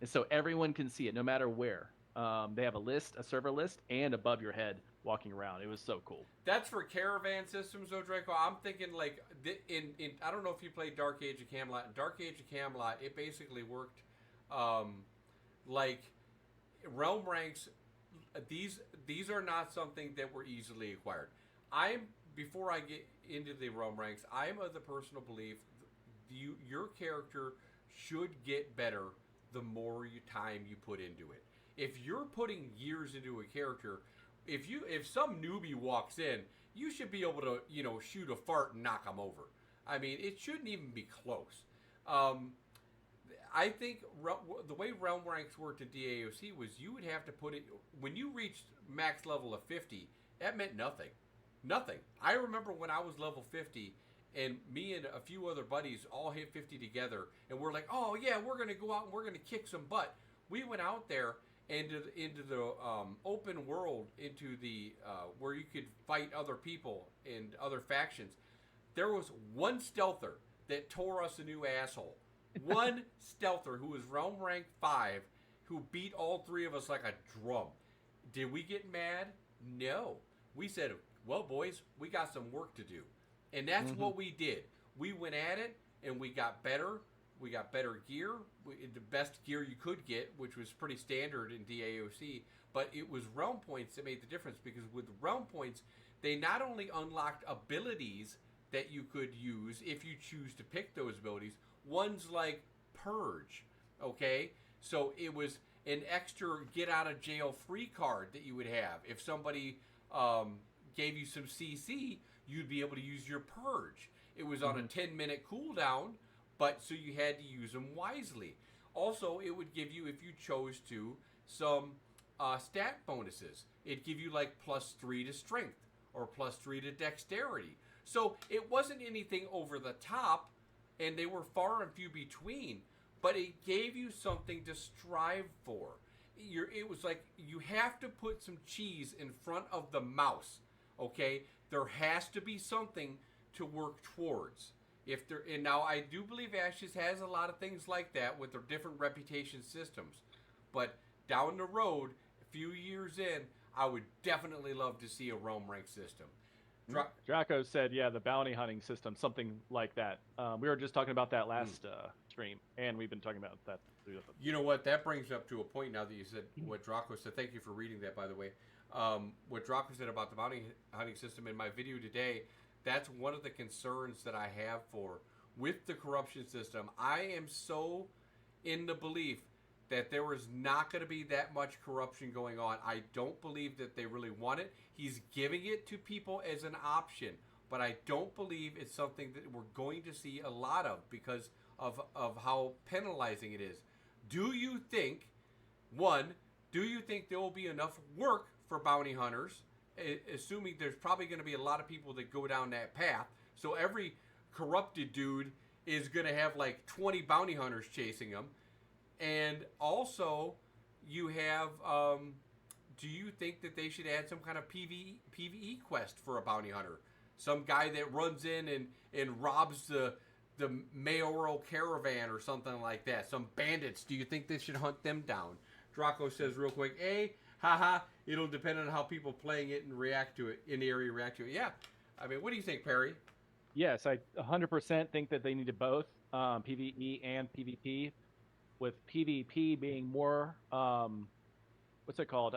and so everyone can see it no matter where. They have a server list, and above your head, walking around. It was so cool. That's for caravan systems, though, Draco. I'm thinking in I don't know if you played Dark Age of Camelot. In Dark Age of Camelot, it basically worked like realm ranks. These are not something that were easily acquired. Before I get into the realm ranks, I am of the personal belief your character should get better the more time you put into it. If you're putting years into a character, if some newbie walks in, you should be able to shoot a fart and knock them over. I mean, it shouldn't even be close. I think the way realm ranks worked in DAOC was you would have to put it, when you reached max level of 50, that meant nothing. Nothing. I remember when I was level 50 and me and a few other buddies all hit 50 together and we're like, oh yeah, we're going to go out and we're going to kick some butt. We went out there into the open world, into the where you could fight other people and other factions. There was one stealther that tore us a new asshole. One stealther who was realm rank 5 who beat all 3 of us like a drum. Did we get mad? No. We said, well, boys, we got some work to do. And that's what we did. We went at it, and we got better. We got better gear, the best gear you could get, which was pretty standard in DAOC. But it was realm points that made the difference, because with realm points, they not only unlocked abilities that you could use if you choose to pick those abilities, ones like Purge, okay? So it was an extra get out of jail free card that you would have. If somebody gave you some CC, you'd be able to use your Purge. It was on a 10-minute cooldown, but so you had to use them wisely. Also, it would give you, if you chose to, some stat bonuses. It'd give you like +3 to strength or +3 to dexterity. So it wasn't anything over the top, and they were far and few between, but it gave you something to strive for. It was like you have to put some cheese in front of the mouse, okay? There has to be something to work towards. And now I do believe Ashes has a lot of things like that with their different reputation systems, but down the road, a few years in, I would definitely love to see a realm rank system. Draco said, yeah, the bounty hunting system, something like that. We were just talking about that last stream, and we've been talking about that. You know what? That brings up to a point now that you said what Draco said. Thank you for reading that, by the way. What Draco said about the bounty hunting system in my video today, that's one of the concerns that I have with the corruption system. I am so in the belief that there is not going to be that much corruption going on. I don't believe that they really want it. He's giving it to people as an option, but I don't believe it's something that we're going to see a lot of because of how penalizing it is. Do you think there will be enough work for bounty hunters, assuming there's probably going to be a lot of people that go down that path, so every corrupted dude is going to have like 20 bounty hunters chasing him? And also, you have, do you think that they should add some kind of PvE quest for a bounty hunter? Some guy that runs in and robs the mayoral caravan or something like that. Some bandits. Do you think they should hunt them down? Draco says real quick, it'll depend on how people playing it and react to it, in the area react to it. Yeah. I mean, what do you think, Perry? Yes, I 100% think that they needed both PvE and PvP. With PvP being more, what's it called?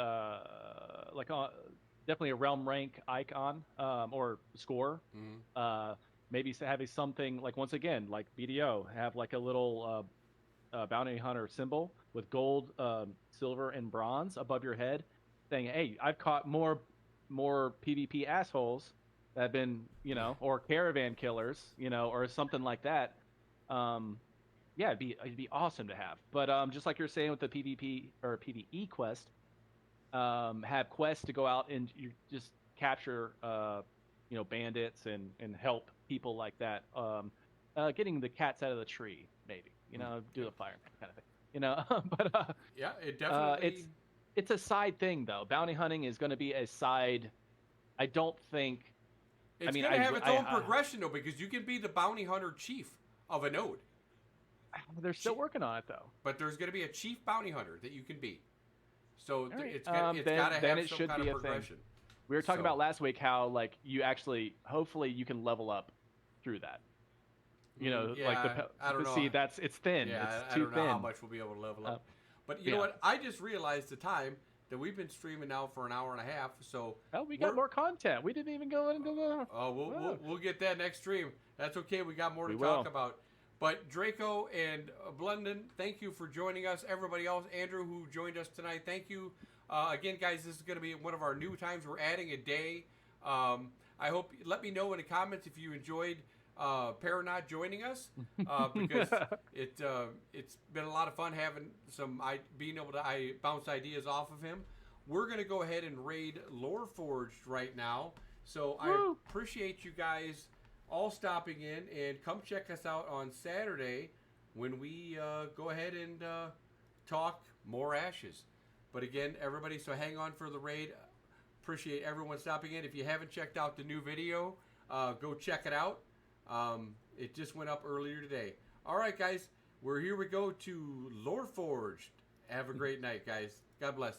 Definitely a realm rank icon or score. Maybe having something like, once again, like BDO, have like a little bounty hunter symbol with gold, silver, and bronze above your head, saying, "Hey, I've caught more PvP assholes that have been, or caravan killers, or something like that." Yeah, it'd be awesome to have. But just like you're saying with the PvP or PvE quest, have quests to go out and you just capture, bandits and help people like that. Getting the cats out of the tree, maybe. Do the fire kind of thing. But yeah, it definitely. It's a side thing though. Bounty hunting is going to be a side. I don't think. It's going to have its own progression though, because you can be the bounty hunter chief of a node. They're still working on it though. But there's going to be a chief bounty hunter that you can be. So right. it's got to have some kind of progression. We were talking about last week how like you actually, hopefully you can level up through that. I don't know. See, it's thin. Yeah, it's I too don't know thin. how much we'll be able to level up. But you know what? I just realized the time that we've been streaming now for an hour and a half. So we got more content. We didn't even go into the. Oh, we'll get that next stream. That's okay. We got more to talk about. But Draco and Blunden, thank you for joining us. Everybody else, Andrew, who joined us tonight, thank you. Again, guys, this is going to be one of our new times. We're adding a day. I hope, let me know in the comments if you enjoyed Peranught joining us, because it's been a lot of fun having being able to bounce ideas off of him. We're going to go ahead and raid Loreforged right now. So I appreciate you guys all stopping in, and come check us out on Saturday when we go ahead and talk more Ashes. But again, everybody, so hang on for the raid. Appreciate everyone stopping in. If you haven't checked out the new video, go check it out. It just went up earlier today. All right, guys, here we go to Loreforged. Have a great night, guys. God bless.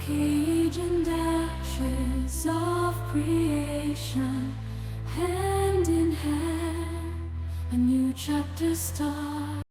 cage and ashes of creation, hand in hand, a new chapter starts.